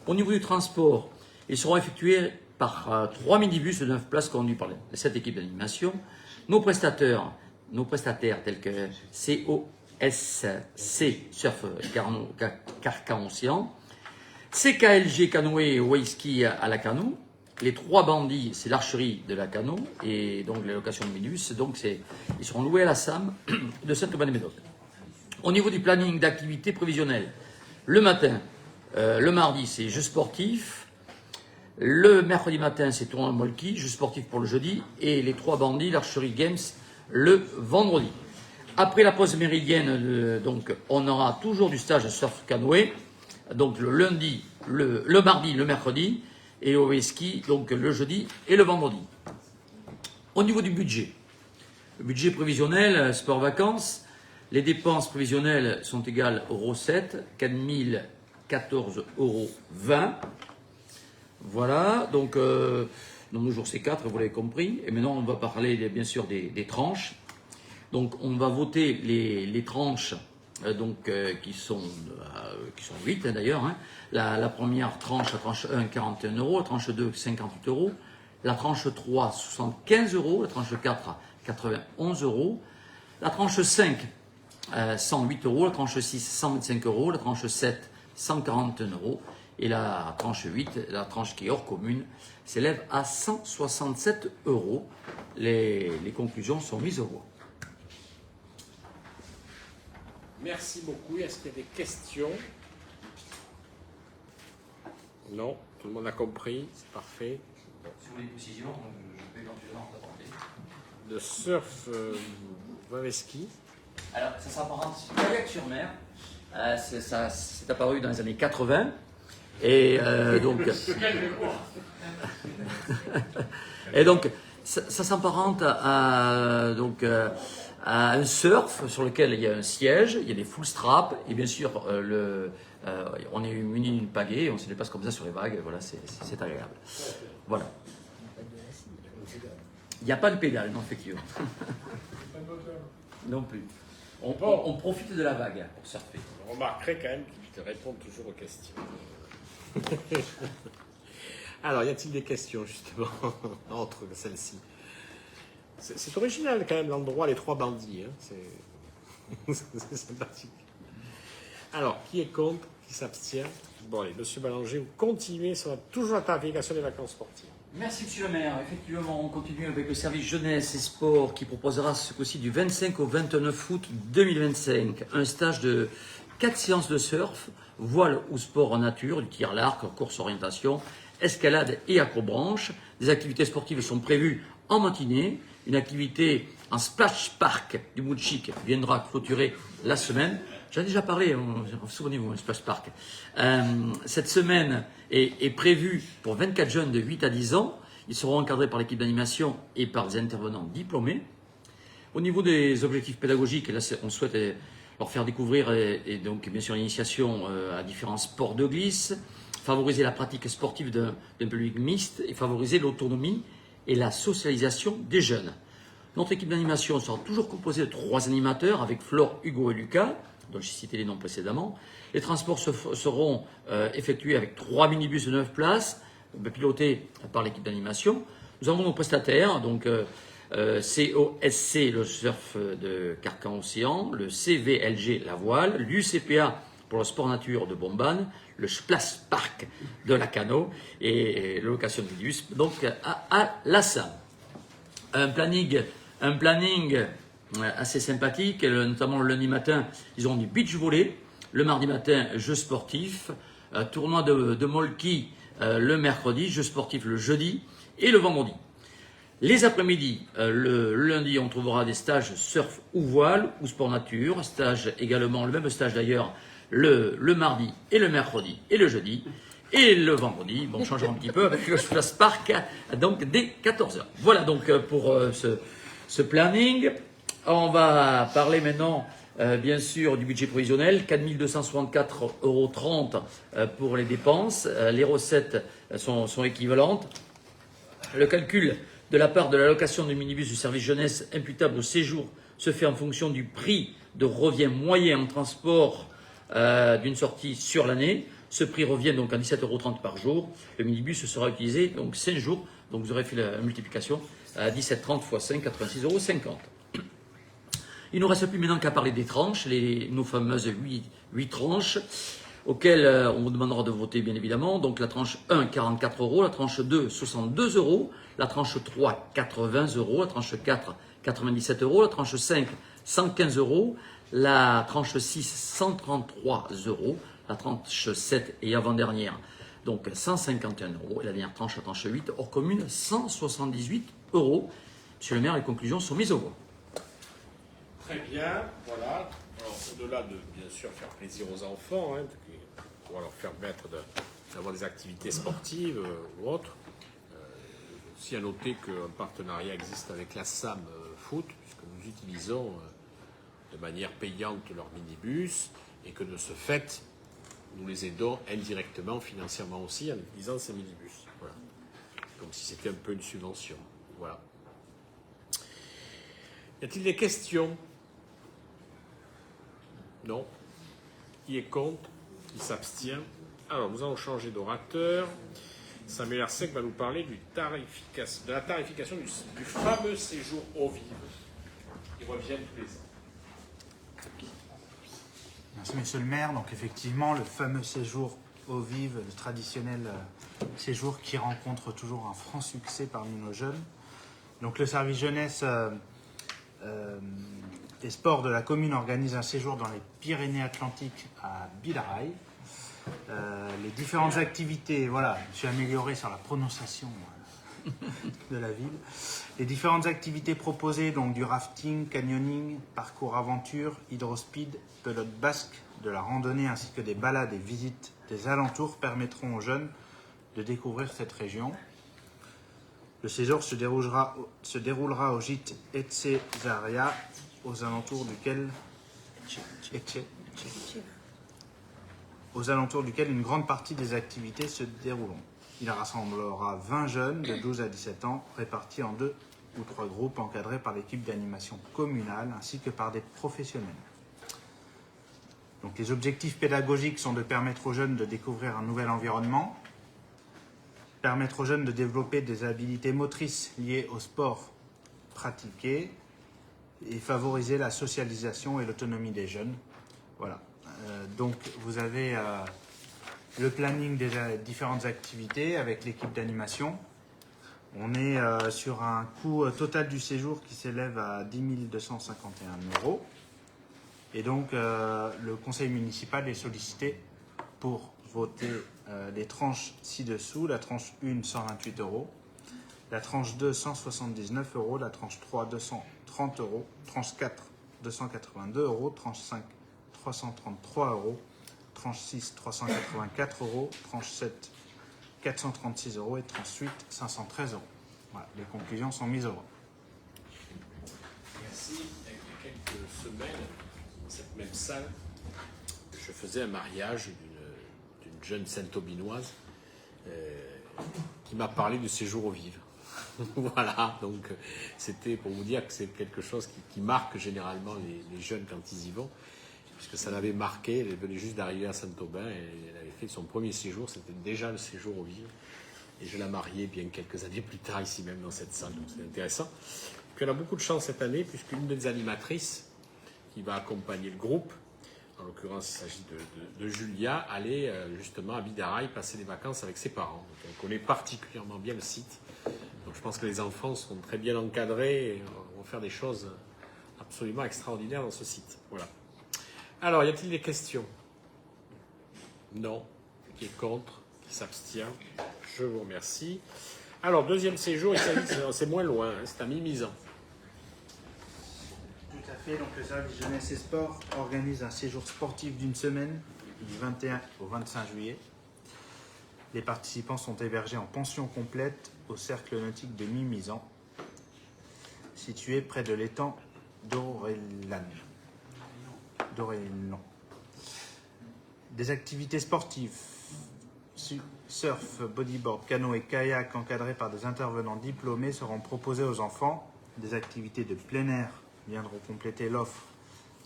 Au niveau du transport, ils seront effectués par 3 minibus de 9 places conduits par cette équipe d'animation. Nos prestataires tels que COSC Surf Carcan-Océan, CKLG Canoë et Wayski à la Cano. Les 3 bandits, c'est l'archerie de la Cano et donc les locations de minibus. Donc ils seront loués à la SAM de Saint-Aubin-des-Médocs. Au niveau du planning d'activité prévisionnelle, le matin, le mardi, c'est jeux sportifs. Le mercredi matin, c'est tournoi molki, jeux sportifs pour le jeudi. Et les 3 bandits, l'archerie games, le vendredi. Après la pause méridienne, donc, on aura toujours du stage de surf canoë. Donc le lundi, le mardi, le mercredi. Et au ski, donc le jeudi et le vendredi. Au niveau du budget, le budget prévisionnel, sport vacances, les dépenses prévisionnelles sont égales aux recettes, 4014,20 €. Voilà, donc dans nos jours c'est 4, vous l'avez compris. Et maintenant on va parler bien sûr des tranches. Donc on va voter les tranches qui sont 8 d'ailleurs. La première tranche, la tranche 1, 41 €, la tranche 2, 58 €, la tranche 3, 75 €, la tranche 4, 91 €, la tranche 5, 108 €, la tranche 6, 125 €, la tranche 7, 141 € et la tranche 8, la tranche qui est hors commune, s'élève à 167 €. Les conclusions sont mises au voie. Merci beaucoup. Est-ce qu'il y a des questions? Non, tout le monde a compris, c'est parfait. Si vous voulez une précision, je peux éventuellement t'apporter. Le surf Waveski. Alors, ça s'apparente kayak-sur-mer. C'est apparu dans les années 80. Et donc, ça s'apparente à un surf sur lequel il y a un siège, il y a des full straps, et bien sûr, on est muni d'une pagaie, on se déplace comme ça sur les vagues, voilà, c'est agréable. Voilà. Il n'y a pas de pédale, non, effectivement. Non plus. On profite de la vague pour surfer. On remarquerait quand même qu'il te répond toujours aux questions. Alors, y a-t-il des questions, justement, entre celles-ci? C'est original, quand même, l'endroit, les 3 bandits. Hein. C'est sympathique. Alors, qui est contre? Qui s'abstient? Bon, allez, monsieur Ballanger, vous continuez sur toujours la tarification des vacances sportives. Merci monsieur le maire. Effectivement, on continue avec le service jeunesse et sport qui proposera ce coup-ci du 25 au 29 août 2025 un stage de 4 séances de surf, voile ou sport en nature, du tir à l'arc, course orientation, escalade et acrobranche. Des activités sportives sont prévues en matinée. Une activité en splash park du Moutchik viendra clôturer la semaine. J'en ai déjà parlé, souvenez-vous, un splash park. Cette semaine est prévue pour 24 jeunes de 8 à 10 ans. Ils seront encadrés par l'équipe d'animation et par des intervenants diplômés. Au niveau des objectifs pédagogiques, là, on souhaite leur faire découvrir et donc bien sûr l'initiation à différents sports de glisse, favoriser la pratique sportive d'un public mixte et favoriser l'autonomie et la socialisation des jeunes. Notre équipe d'animation sera toujours composée de 3 animateurs avec Flore, Hugo et Lucas, dont j'ai cité les noms précédemment. Les transports seront effectués avec 3 minibus de 9 places, pilotés par l'équipe d'animation. Nous avons nos prestataires, donc COSC, le surf de Carcan Océan, le CVLG, la voile, l'UCPA pour le sport nature de Bombane, le Splash Park de la Cano et la location de minibus, donc à Lassin. Un planning assez sympathique, notamment le lundi matin, ils auront du beach volley, le mardi matin, jeux sportifs, tournoi de molki le mercredi, jeux sportifs le jeudi et le vendredi. Les après-midi, le lundi, on trouvera des stages surf ou voile ou sport nature, stage également, le même stage d'ailleurs, le mardi et le mercredi et le jeudi. Et le vendredi, bon, on changera un petit peu avec le Splash Park, donc dès 14h. Voilà donc pour ce planning. On va parler maintenant, bien sûr, du budget prévisionnel, 4 264,30 € pour les dépenses. Les recettes sont équivalentes. Le calcul de la part de l'allocation de minibus du service jeunesse imputable au séjour se fait en fonction du prix de revient moyen en transport d'une sortie sur l'année. Ce prix revient donc à 17,30 € par jour. Le minibus sera utilisé donc 5 jours. Donc vous aurez fait la multiplication à 17,30 x 5, 86,50 €. Il ne nous reste plus maintenant qu'à parler des tranches, nos fameuses 8 tranches, auxquelles on vous demandera de voter bien évidemment. Donc la tranche 1, 44 €, la tranche 2, 62 €, la tranche 3, 80 €, la tranche 4, 97 €, la tranche 5, 115 €, la tranche 6, 133 €, la tranche 7 et avant-dernière, donc 151 €, et la dernière tranche, la tranche 8, hors commune, 178 €. Monsieur le maire, les conclusions sont mises au voie. Très bien, voilà. Alors, au-delà de, bien sûr, faire plaisir aux enfants, pour leur permettre d'avoir des activités sportives ou autres, aussi à noter qu'un partenariat existe avec la SAM Foot, puisque nous utilisons de manière payante leur minibus, et que de ce fait, nous les aidons indirectement, financièrement aussi, en utilisant ces minibus. Voilà. Comme si c'était un peu une subvention. Voilà. Y a-t-il des questions? Non. Qui est contre? Qui s'abstient? Alors, nous allons changer d'orateur. Samuel Arsec va nous parler de la tarification du fameux séjour eau vive qui revient tous les ans. Merci Monsieur le maire. Donc effectivement, le fameux séjour eau vive, le traditionnel séjour qui rencontre toujours un franc succès parmi nos jeunes. Donc le service jeunesse et sports de la commune organise un séjour dans les Pyrénées-Atlantiques à Bidaraï. Les différentes activités, voilà, je suis amélioré sur la prononciation de la ville. Les différentes activités proposées, donc du rafting, canyoning, parcours aventure, hydrospeed, pelote basque, de la randonnée ainsi que des balades et visites des alentours permettront aux jeunes de découvrir cette région. Le séjour se déroulera au gîte Etxezaria, aux alentours duquel une grande partie des activités se dérouleront. Il rassemblera 20 jeunes de 12 à 17 ans, répartis en 2 ou 3 groupes encadrés par l'équipe d'animation communale ainsi que par des professionnels. Donc, les objectifs pédagogiques sont de permettre aux jeunes de découvrir un nouvel environnement, permettre aux jeunes de développer des habiletés motrices liées au sport pratiqué et favoriser la socialisation et l'autonomie des jeunes. Voilà. Donc vous avez le planning des différentes activités avec l'équipe d'animation. On est sur un coût total du séjour qui s'élève à 10 251 €. Et donc le conseil municipal est sollicité pour voter les tranches ci-dessous. La tranche 1, 128 €. La tranche 2, 179 €. La tranche 3, 230 €. Tranche 4, 282 €. Tranche 5, 333 €. Tranche 6, 384 €. Tranche 7, 436 € et tranche 8, 513 €. Voilà, les conclusions sont mises au voie. Merci. Il y a quelques semaines, dans cette même salle, je faisais un mariage d'une jeune Saint-Aubinoise qui m'a parlé du séjour aux Vives. Voilà, donc c'était pour vous dire que c'est quelque chose qui marque généralement les jeunes quand ils y vont, puisque ça l'avait marqué. Elle venait juste d'arriver à Saint-Aubin et elle avait fait son premier séjour, c'était déjà le séjour aux Vives. Et je la mariais bien quelques années plus tard ici même dans cette salle, donc c'est intéressant. Puis on a beaucoup de chance cette année, puisqu'une des animatrices qui va accompagner le groupe, en l'occurrence il s'agit de Julia, allait justement à Bidaraï passer des vacances avec ses parents. Donc on connaît particulièrement bien le site. Donc je pense que les enfants seront très bien encadrés et vont faire des choses absolument extraordinaires dans ce site. Voilà. Alors, y a-t-il des questions? Non. Qui est contre? Qui s'abstient? Je vous remercie. Alors, deuxième séjour, c'est moins loin, hein, c'est à Mimizan. Tout à fait, donc le service jeunesse et sport organise un séjour sportif d'une semaine, du 21 au 25 juillet. Les participants sont hébergés en pension complète au cercle nautique de Mimizan, situé près de l'étang d'Orélan. Des activités sportives, surf, bodyboard, canot et kayak encadrés par des intervenants diplômés seront proposés aux enfants. Des activités de plein air viendront compléter l'offre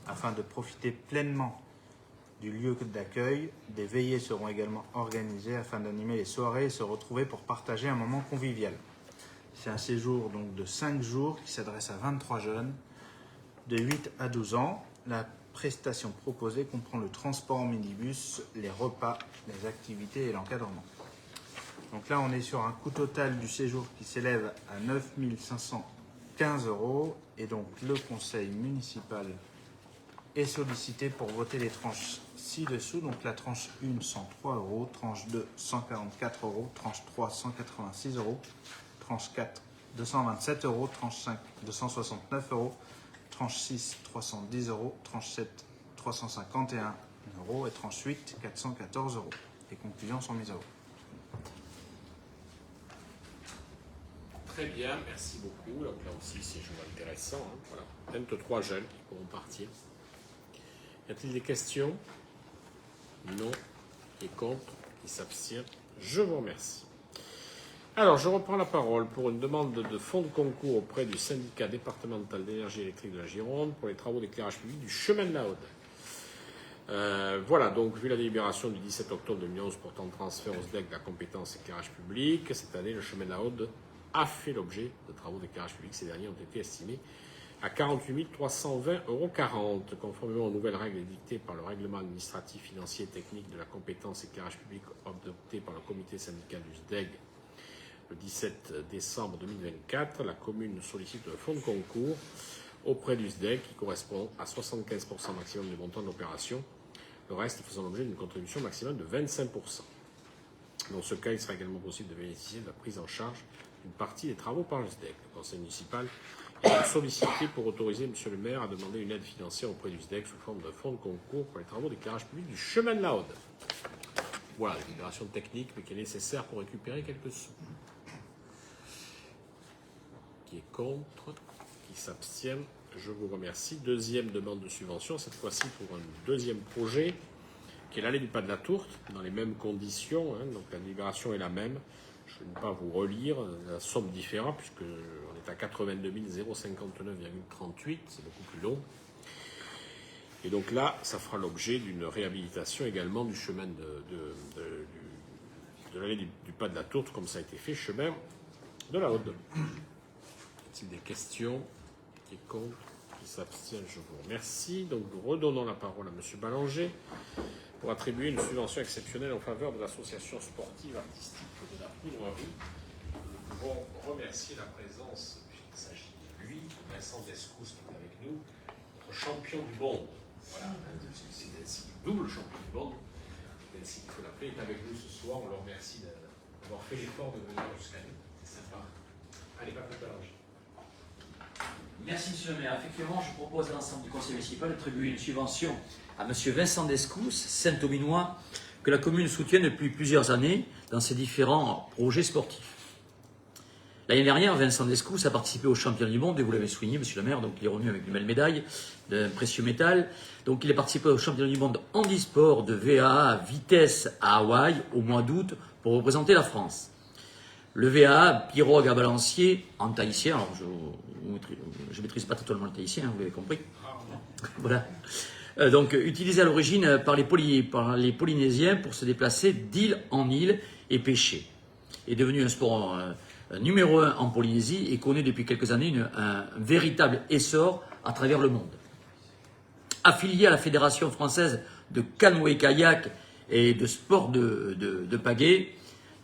afin de profiter pleinement du lieu d'accueil. Des veillées seront également organisées afin d'animer les soirées et se retrouver pour partager un moment convivial. C'est un séjour donc de 5 jours qui s'adresse à 23 jeunes de 8 à 12 ans. La prestation proposée comprend le transport en minibus, les repas, les activités et l'encadrement. Donc là, on est sur un coût total du séjour qui s'élève à 9 515 € et donc le conseil municipal est sollicité pour voter les tranches ci-dessous. Donc la tranche 1, 103 €, tranche 2, 144 €, tranche 3, 186 €, tranche 4, 227 €, tranche 5, 269 €, tranche 6, 310 €, tranche 7, 351 € et tranche 8, 414 €. Les conclusions sont mises à vote. Très bien, merci beaucoup. Donc là aussi, séjour intéressant. Hein. Voilà. 23 jeunes qui pourront partir. Y a-t-il des questions? Non. Qui est contre? Qui s'abstient? Je vous remercie. Alors, je reprends la parole pour une demande de fonds de concours auprès du syndicat départemental d'énergie électrique de la Gironde pour les travaux d'éclairage public du chemin de la Aude. Voilà, donc, vu la délibération du 17 octobre 2011 portant transfert au SDEC de la compétence éclairage public, cette année, le chemin de la Aude a fait l'objet de travaux d'éclairage public. Ces derniers ont été estimés à 48 320,40 €, conformément aux nouvelles règles édictées par le règlement administratif, financier et technique de la compétence éclairage public adopté par le comité syndical du SDEG le 17 décembre 2024. La commune sollicite un fonds de concours auprès du SDEG qui correspond à 75% maximum du montant de l'opération, le reste faisant l'objet d'une contribution maximale de 25%. Dans ce cas, il sera également possible de bénéficier de la prise en charge d'une partie des travaux par le SDEC. Le conseil municipal est sollicité pour autoriser M. le maire à demander une aide financière auprès du SDEC sous forme d'un fonds de concours pour les travaux d'éclairage public du chemin de la Aude. Voilà, une libération technique, mais qui est nécessaire pour récupérer quelques sous. Qui est contre? Qui s'abstient? Je vous remercie. Deuxième demande de subvention, cette fois-ci pour un deuxième projet, qui est l'allée du Pas de la Tourte, dans les mêmes conditions. Hein, donc la libération est la même. Je ne vais pas vous relire, la somme différente, puisqu'on est à 82 059,38, c'est beaucoup plus long. Et donc là, ça fera l'objet d'une réhabilitation également du chemin de l'allée du Pas de la Tourte, comme ça a été fait, chemin de la Aude. Y a-t-il des questions? Qui est contre? Qui s'abstient? Je vous remercie. Donc nous redonnons la parole à M. Ballanger pour attribuer une subvention exceptionnelle en faveur de l'association sportive artistique de la Poudrerie. Nous pouvons remercier la présence, puisqu'il s'agit de lui, de Vincent Descous qui est avec nous, notre champion du monde. Voilà, c'est ainsi, double champion du monde, c'est ainsi qu'il faut l'appeler, est avec nous ce soir. On le remercie d'avoir fait l'effort de venir jusqu'à nous. C'est sympa. Allez, pas plus Ballanger. Merci, monsieur le maire. Effectivement, je propose à l'ensemble du conseil municipal d'attribuer une subvention à monsieur Vincent Descous, Saint-Aubinois, que la commune soutient depuis plusieurs années dans ses différents projets sportifs. L'année dernière, Vincent Descous a participé aux championnats du monde, et vous l'avez souligné, monsieur le maire, donc il est revenu avec une belle médaille de précieux métal. Donc il a participé aux championnats du monde handisport de VA vitesse à Hawaï au mois d'août pour représenter la France. Le VA, pirogue à balancier en tahitien, alors je ne maîtrise pas totalement le tahitien, vous l'avez compris. Voilà. Donc utilisé à l'origine par les Polynésiens pour se déplacer d'île en île et pêcher. Est devenu un sport numéro 1 en Polynésie et connaît depuis quelques années un véritable essor à travers le monde. Affilié à la Fédération française de canoë-kayak et de sport de pagaie,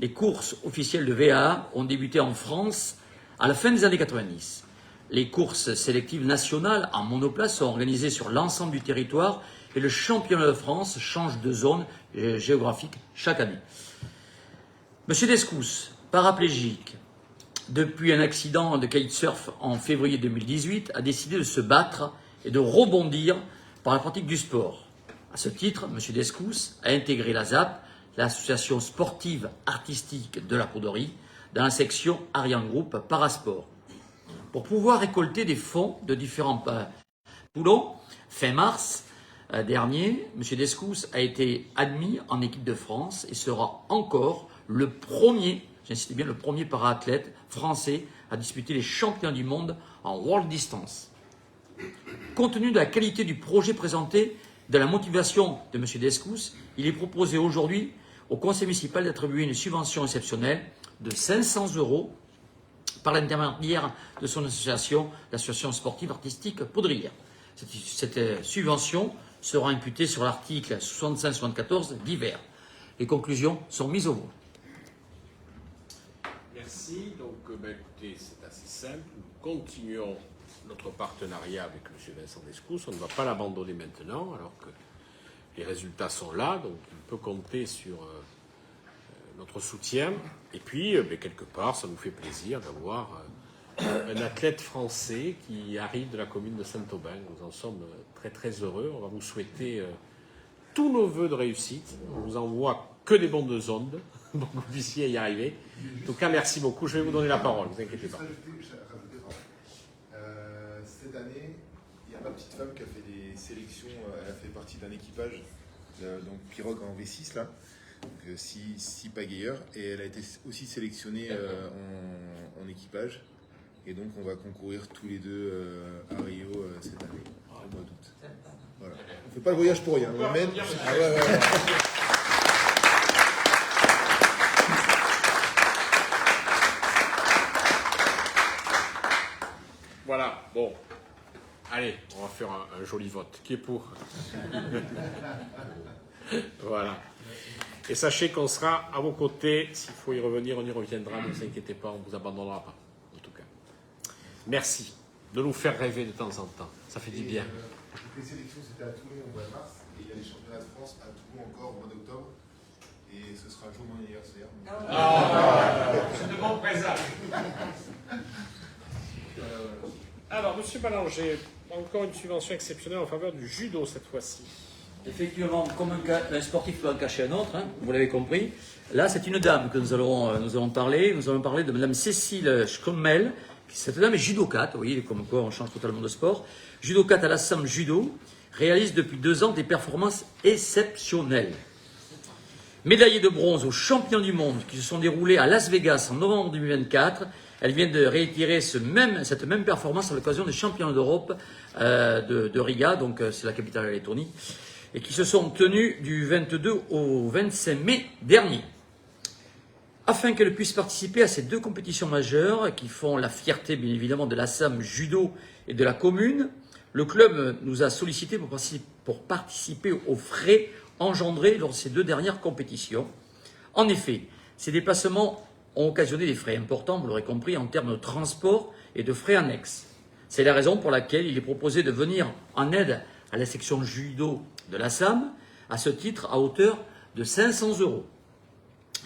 les courses officielles de VAA ont débuté en France à la fin des années 90. Les courses sélectives nationales en monoplace sont organisées sur l'ensemble du territoire et le championnat de France change de zone géographique chaque année. Monsieur Descous, paraplégique, depuis un accident de kitesurf en février 2018, a décidé de se battre et de rebondir par la pratique du sport. À ce titre, monsieur Descous a intégré la ZAP, l'association sportive artistique de la Cauderie, dans la section Ariane Group Parasport. Pour pouvoir récolter des fonds de différents poulons, fin mars dernier, M. Descous a été admis en équipe de France et sera encore le premier, j'insiste bien, le premier para-athlète français à disputer les championnats du monde en World Distance. Compte tenu de la qualité du projet présenté, de la motivation de M. Descous, il est proposé aujourd'hui au conseil municipal d'attribuer une subvention exceptionnelle de 500 € par l'intermédiaire de son association, l'association sportive artistique Poudrière. Cette subvention sera imputée sur l'article 65-74 divers. Les conclusions sont mises au vote. Merci. Donc, écoutez, c'est assez simple. Nous continuons notre partenariat avec M. Vincent Descous. On ne va pas l'abandonner maintenant, alors que les résultats sont là. Donc, il peut compter sur notre soutien. Et puis, quelque part, ça nous fait plaisir d'avoir un athlète français qui arrive de la commune de Saint-Aubin. Nous en sommes très très heureux. On va vous souhaiter tous nos voeux de réussite. On vous envoie que des bonnes ondes pour que vous puissiez y arriver. En tout cas, merci beaucoup. Je vais vous donner la parole, ne vous inquiétez pas. Cette année, il y a ma petite femme qui a fait des sélections. Elle a fait partie d'un équipage, donc pirogue en V6 là. Donc 6 pagayeurs, et elle a été aussi sélectionnée en équipage, et donc on va concourir tous les deux à Rio cette année, au mois d'août. Voilà. On ne fait pas le voyage pour rien, on l'emmène. Ah ouais. Voilà, bon. Allez, on va faire un joli vote. Qui est pour? Voilà. Et sachez qu'on sera à vos côtés. S'il faut y revenir, on y reviendra. Ne vous inquiétez pas, on ne vous abandonnera pas. En tout cas. Merci de nous faire rêver de temps en temps. Ça fait du bien. Les sélections, c'était à Toulon au mois de mars. Et il y a les championnats de France à Toulon encore au mois d'octobre. Et ce sera le jour de mon anniversaire. C'est de bons présages. Alors, monsieur Ballanger, encore une subvention exceptionnelle en faveur du judo cette fois-ci. Effectivement, comme un sportif peut en cacher un autre, hein, vous l'avez compris. Là, c'est une dame que nous allons parler. Nous allons parler de Mme Cécile Schrommel. Cette dame est judokate, vous voyez, comme quoi on change totalement de sport. Judokate à l'Assam Judo, réalise depuis 2 ans des performances exceptionnelles. Médaillée de bronze aux championnats du monde qui se sont déroulés à Las Vegas en novembre 2024, elle vient de réitérer cette même performance à l'occasion des championnats d'Europe de Riga, donc c'est la capitale de la Lettonie, et qui se sont tenus du 22 au 25 mai dernier. Afin qu'elle puisse participer à ces 2 compétitions majeures qui font la fierté bien évidemment de l'Assam Judo et de la commune, le club nous a sollicité pour participer aux frais engendrés lors de ces 2 dernières compétitions. En effet, ces déplacements ont occasionné des frais importants, vous l'aurez compris, en termes de transport et de frais annexes. C'est la raison pour laquelle il est proposé de venir en aide à la section judo de l'Assam, à ce titre à hauteur de 500 €.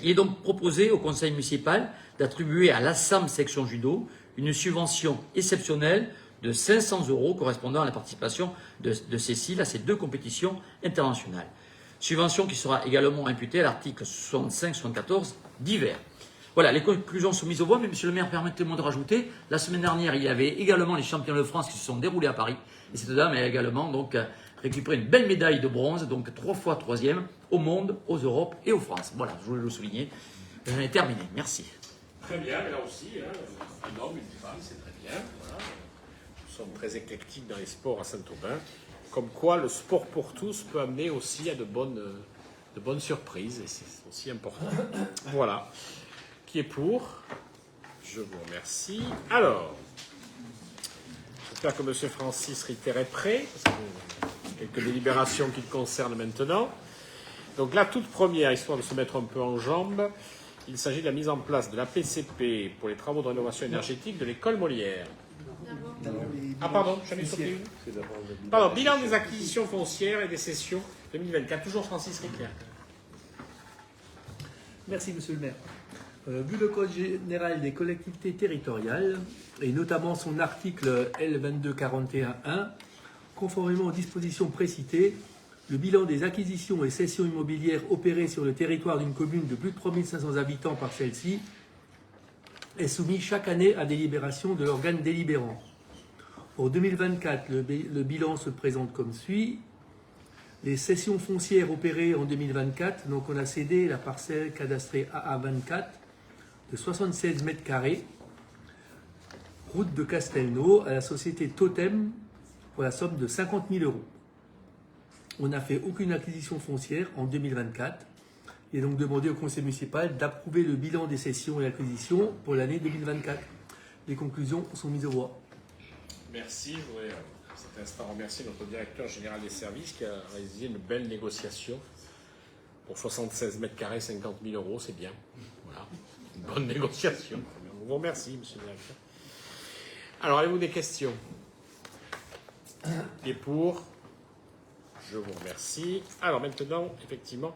Il est donc proposé au conseil municipal d'attribuer à l'Assam section judo une subvention exceptionnelle de 500 € correspondant à la participation de Cécile à ces 2 compétitions internationales. Subvention qui sera également imputée à l'article 65-74 divers. Voilà, les conclusions sont mises au voie, mais monsieur le maire, permettez-moi de rajouter, la semaine dernière, il y avait également les championnats de France qui se sont déroulés à Paris. Et cette dame a également donc récupéré une belle médaille de bronze, donc 3 fois 3e au monde, aux Europes et aux France. Voilà, je voulais le souligner. J'en ai terminé. Merci. Très bien, mais là aussi, un homme, une femme, c'est très bien. Voilà. Nous sommes très éclectiques dans les sports à Saint-Aubin. Comme quoi, le sport pour tous peut amener aussi à de bonnes surprises, et c'est aussi important. Voilà. Qui est pour? Je vous remercie. Alors, j'espère que M. Francis Ritter est prêt, parce que quelques délibérations qui le concernent maintenant. Donc la toute première, histoire de se mettre un peu en jambes, il s'agit de la mise en place de la PCP pour les travaux de rénovation énergétique de l'école Molière. Ah pardon, j'en ai sauté une. Pardon, bilan des acquisitions foncières et des cessions 2024. Toujours Francis Ritter. Merci, monsieur le maire. Vu le Code général des collectivités territoriales, et notamment son article L2241.1, conformément aux dispositions précitées, le bilan des acquisitions et cessions immobilières opérées sur le territoire d'une commune de plus de 3500 habitants par celle-ci est soumis chaque année à délibération de l'organe délibérant. Pour 2024, le bilan se présente comme suit. Les cessions foncières opérées en 2024, donc on a cédé la parcelle cadastrée AA24 de 76 mètres carrés, route de Castelnau, à la société Totem pour la somme de 50 000 €. On n'a fait aucune acquisition foncière en 2024. Il est donc demandé au conseil municipal d'approuver le bilan des cessions et acquisitions pour l'année 2024. Les conclusions sont mises aux voix. Merci. Je voudrais à cet instant remercier notre directeur général des services qui a réalisé une belle négociation pour 76 mètres carrés, 50 000 €. C'est bien. Voilà. Une bonne négociation. Je vous remercie, monsieur le directeur. Alors, avez-vous des questions? Et pour? Je vous remercie. Alors maintenant, effectivement,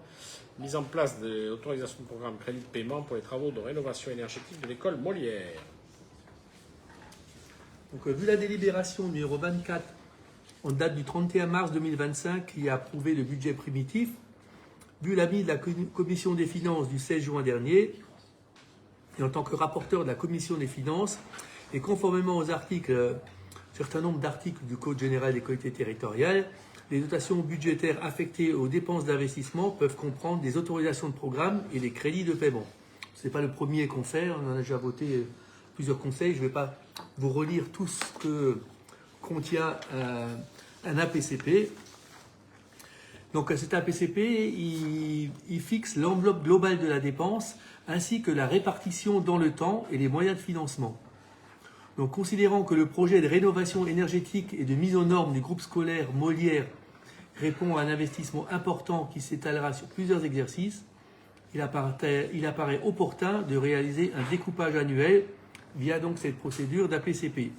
mise en place de l'autorisation de programme crédit de paiement pour les travaux de rénovation énergétique de l'école Molière. Donc, vu la délibération numéro 24 en date du 31 mars 2025 qui a approuvé le budget primitif, vu l'avis de la commission des finances du 16 juin dernier, et en tant que rapporteur de la commission des finances, et conformément aux articles, certain nombre d'articles du Code général des collectivités territoriales, les dotations budgétaires affectées aux dépenses d'investissement peuvent comprendre des autorisations de programme et des crédits de paiement. Ce n'est pas le premier qu'on fait, on en a déjà voté plusieurs conseils. Je ne vais pas vous relire tout ce que contient un APCP. Donc cet APCP, il fixe l'enveloppe globale de la dépense ainsi que la répartition dans le temps et les moyens de financement. Donc considérant que le projet de rénovation énergétique et de mise aux normes du groupe scolaire Molière répond à un investissement important qui s'étalera sur plusieurs exercices, il apparaît opportun de réaliser un découpage annuel via donc cette procédure d'APCP.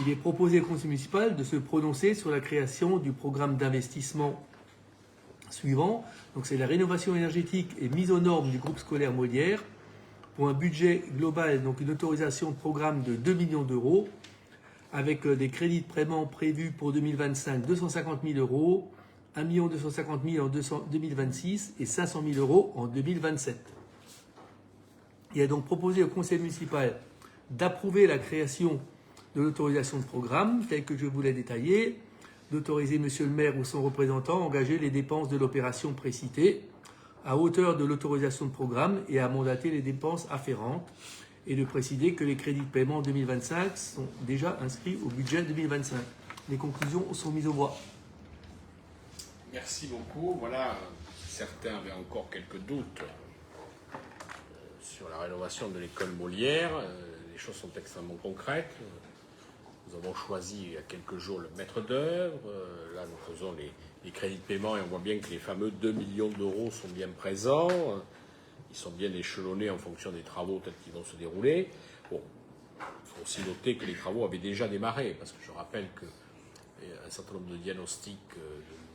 Il est proposé au conseil municipal de se prononcer sur la création du programme d'investissement suivant. Donc c'est la rénovation énergétique et mise aux normes du groupe scolaire Molière pour un budget global, donc une autorisation de programme de 2 millions d'euros, avec des crédits de paiement prévus pour 2025, 250 000 €, 1 250 000 en 2026 et 500 000 € en 2027. Il est donc proposé au conseil municipal d'approuver la création de l'autorisation de programme, telle que je vous l'ai détaillée, d'autoriser monsieur le maire ou son représentant à engager les dépenses de l'opération précitée à hauteur de l'autorisation de programme et à mandater les dépenses afférentes, et de préciser que les crédits de paiement 2025 sont déjà inscrits au budget 2025. Les conclusions sont mises aux voix. Merci beaucoup. Voilà, certains avaient encore quelques doutes sur la rénovation de l'école Molière. Les choses sont extrêmement concrètes. Nous avons choisi il y a quelques jours le maître d'œuvre. Là, nous faisons les crédits de paiement et on voit bien que les fameux 2 millions d'euros sont bien présents. Ils sont bien échelonnés en fonction des travaux tels qu'ils vont se dérouler. Bon, il faut aussi noter que les travaux avaient déjà démarré, parce que je rappelle qu'un certain nombre de diagnostics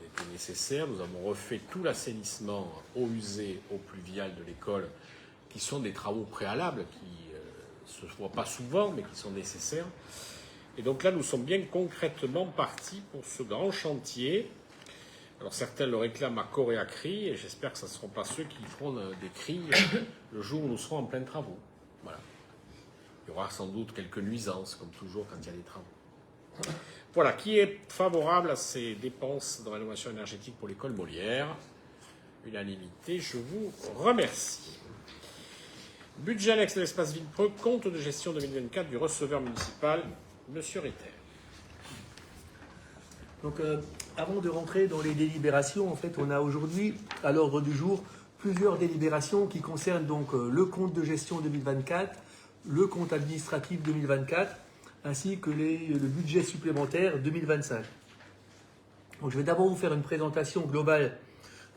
étaient nécessaires. Nous avons refait tout l'assainissement eau usée, eau pluviale de l'école, qui sont des travaux préalables, qui ne se voient pas souvent, mais qui sont nécessaires. Et donc là, nous sommes bien concrètement partis pour ce grand chantier Alors certains le réclament à corps et à cri, et j'espère que ce ne seront pas ceux qui feront des cris le jour où nous serons en plein travaux. Voilà. Il y aura sans doute quelques nuisances, comme toujours quand il y a des travaux. Voilà, qui est favorable à ces dépenses de rénovation énergétique pour l'école Molière? Unanimité, je vous remercie. Budget annexe de l'espace Villepreux, compte de gestion 2024 du receveur municipal, Monsieur Ritter. Donc, avant de rentrer dans les délibérations, en fait, on a aujourd'hui à l'ordre du jour plusieurs délibérations qui concernent donc le compte de gestion 2024, le compte administratif 2024, ainsi que le budget supplémentaire 2025. Donc, je vais d'abord vous faire une présentation globale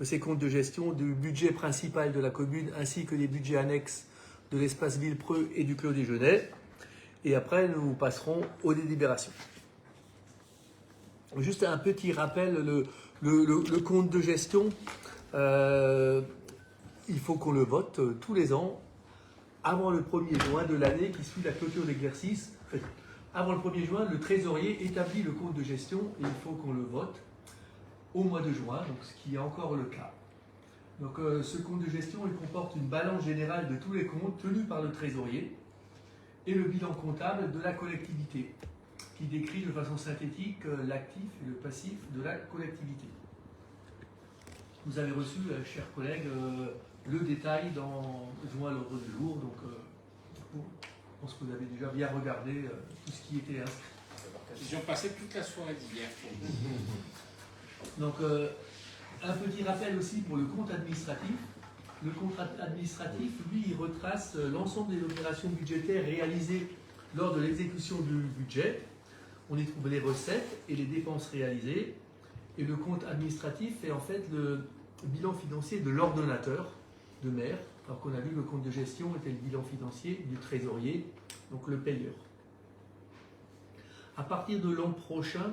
de ces comptes de gestion, du budget principal de la commune, ainsi que des budgets annexes de l'espace Villepreux et du Clos des Genêts. Et après, nous passerons aux délibérations. Juste un petit rappel, le compte de gestion, il faut qu'on le vote tous les ans avant le 1er juin de l'année qui suit la clôture d'exercice. Avant le 1er juin, le trésorier établit le compte de gestion et il faut qu'on le vote au mois de juin, donc ce qui est encore le cas. Donc ce compte de gestion, il comporte une balance générale de tous les comptes tenus par le trésorier et le bilan comptable de la collectivité, qui décrit de façon synthétique l'actif et le passif de la collectivité. Vous avez reçu, chers collègues, le détail dans joint à l'ordre du jour, donc je pense que vous avez déjà bien regardé tout ce qui était inscrit. Ils ont passé toute la soirée d'hier. Donc, un petit rappel aussi pour le compte administratif. Le compte administratif, lui, il retrace l'ensemble des opérations budgétaires réalisées lors de l'exécution du budget. On y trouve les recettes et les dépenses réalisées. Et le compte administratif est en fait le bilan financier de l'ordonnateur de maire, alors qu'on a vu le compte de gestion était le bilan financier du trésorier, donc le payeur. À partir de l'an prochain,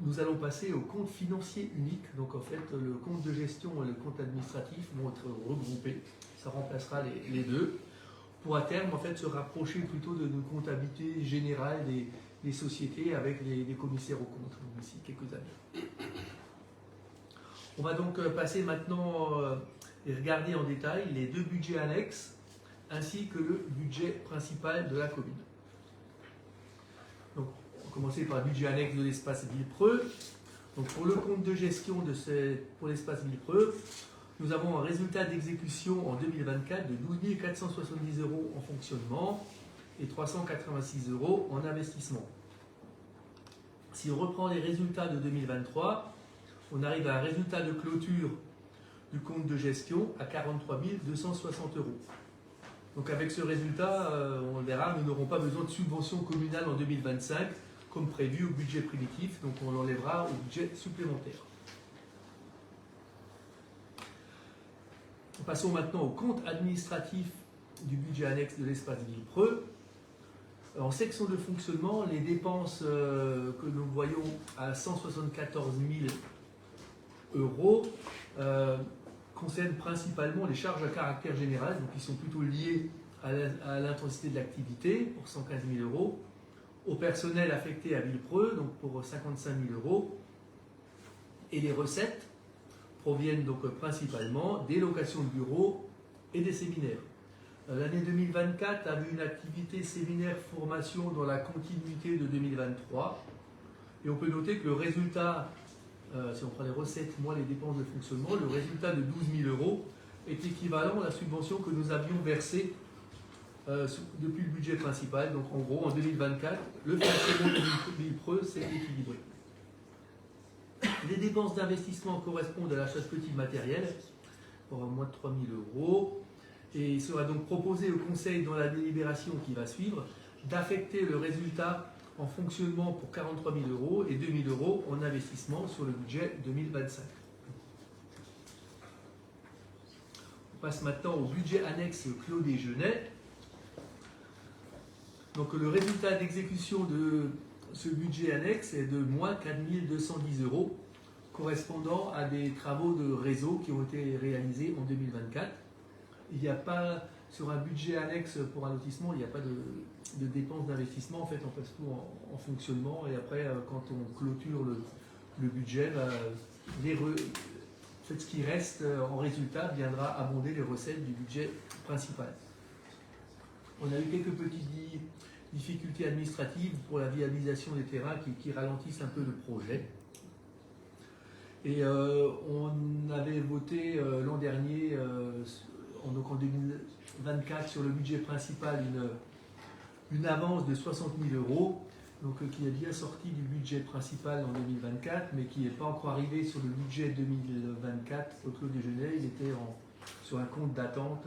nous allons passer au compte financier unique. Donc en fait, le compte de gestion et le compte administratif vont être regroupés. Ça remplacera les deux, pour à terme en fait se rapprocher plutôt de comptabilité générale des sociétés avec les commissaires aux comptes d'ici quelques années. On va donc passer maintenant et regarder en détail les deux budgets annexes ainsi que le budget principal de la commune. Donc, on va commencer par le budget annexe de l'espace Villepreux. Donc, pour le compte de gestion pour l'espace Villepreux, nous avons un résultat d'exécution en 2024 de 12 470 € en fonctionnement et 386 € en investissement. Si on reprend les résultats de 2023, on arrive à un résultat de clôture du compte de gestion à 43 260 €. Donc avec ce résultat, on le verra, nous n'aurons pas besoin de subventions communales en 2025, comme prévu au budget primitif, donc on l'enlèvera au budget supplémentaire. Passons maintenant au compte administratif du budget annexe de l'espace Villepreux. En section de fonctionnement, les dépenses que nous voyons à 174 000 € concernent principalement les charges à caractère général, donc qui sont plutôt liées à l'intensité de l'activité pour 115 000 €, au personnel affecté à Villepreux, donc pour 55 000 €, et les recettes proviennent donc principalement des locations de bureaux et des séminaires. L'année 2024 a vu une activité séminaire-formation dans la continuité de 2023, et on peut noter que le résultat, si on prend les recettes moins les dépenses de fonctionnement, le résultat de 12 000 € est équivalent à la subvention que nous avions versée depuis le budget principal. Donc en gros, en 2024, le fonctionnement de Villepreux s'est équilibré. Les dépenses d'investissement correspondent à l'achat de petits matériels pour moins de 3 000 €. Et il sera donc proposé au Conseil, dans la délibération qui va suivre, d'affecter le résultat en fonctionnement pour 43 000 € et 2 000 € en investissement sur le budget 2025. On passe maintenant au budget annexe Clos des Genêts. Donc le résultat d'exécution de ce budget annexe est de moins 4 210 €, correspondant à des travaux de réseau qui ont été réalisés en 2024. Il n'y a pas, sur un budget annexe pour un lotissement, il n'y a pas de dépenses d'investissement. En fait, on passe tout en fonctionnement et après, quand on clôture le budget, ce qui reste en résultat viendra abonder les recettes du budget principal. On a eu quelques petites difficultés administratives pour la viabilisation des terrains qui ralentissent un peu le projet. Et on avait voté l'an dernier, donc en 2024, sur le budget principal, une avance de 60 000 euros, donc qui est bien sortie du budget principal en 2024, mais qui n'est pas encore arrivé sur le budget 2024 au clos déjeuner. Il était sur un compte d'attente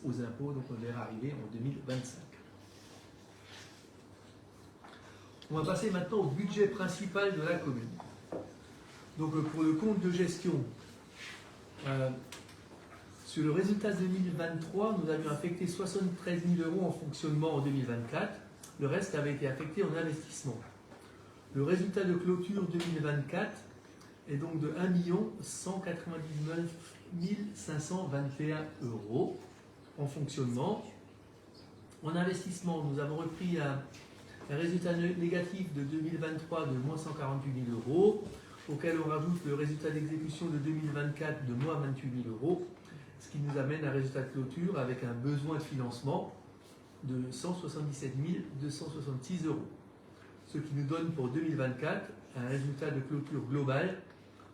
aux impôts, donc on devrait arriver en 2025. On va passer maintenant au budget principal de la commune. Donc pour le compte de gestion, sur le résultat 2023, nous avions affecté 73 000 euros en fonctionnement en 2024. Le reste avait été affecté en investissement. Le résultat de clôture 2024 est donc de 1 199 521 euros en fonctionnement. En investissement, nous avons repris un résultat négatif de 2023 de moins 148 000 euros, auquel on rajoute le résultat d'exécution de 2024 de moins 28 000 euros, ce qui nous amène à un résultat de clôture avec un besoin de financement de 177 266 euros. Ce qui nous donne pour 2024 un résultat de clôture global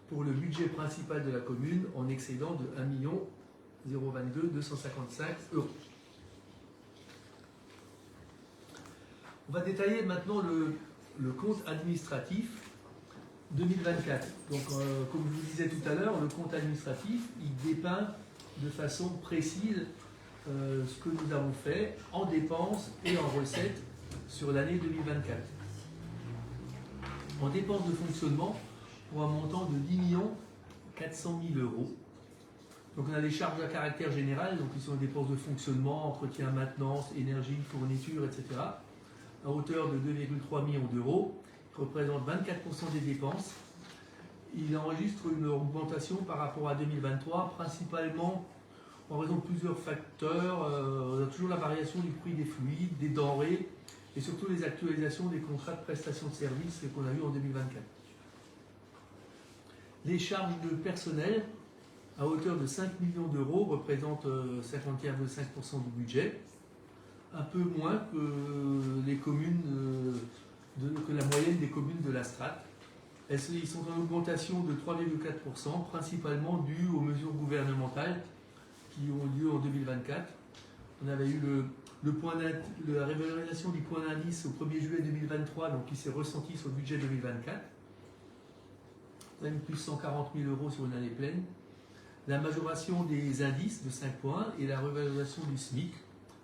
pour le budget principal de la commune en excédent de 1 022 255 euros. On va détailler maintenant le compte administratif 2024. Donc, comme je vous disais tout à l'heure, le compte administratif, il dépeint de façon précise ce que nous avons fait en dépenses et en recettes sur l'année 2024. En dépenses de fonctionnement, pour un montant de 10 400 000 euros. Donc on a les charges à caractère général, donc qui sont les dépenses de fonctionnement, entretien, maintenance, énergie, fourniture, etc., à hauteur de 2,3 millions d'euros, qui représente 24% des dépenses. Il enregistre une augmentation par rapport à 2023, principalement en raison de plusieurs facteurs. On a toujours la variation du prix des fluides, des denrées, et surtout les actualisations des contrats de prestation de services qu'on a eu en 2024. Les charges de personnel, à hauteur de 5 millions d'euros, représentent 51,5% du budget, un peu moins que les communes, que la moyenne des communes de la strate. Ils sont en augmentation de 3,4%, principalement dû aux mesures gouvernementales qui ont lieu en 2024. On avait eu la révalorisation du point d'indice au 1er juillet 2023, donc qui s'est ressenti sur le budget 2024. On a eu plus 140 000 euros sur une année pleine. La majoration des indices de 5 points et la revalorisation du SMIC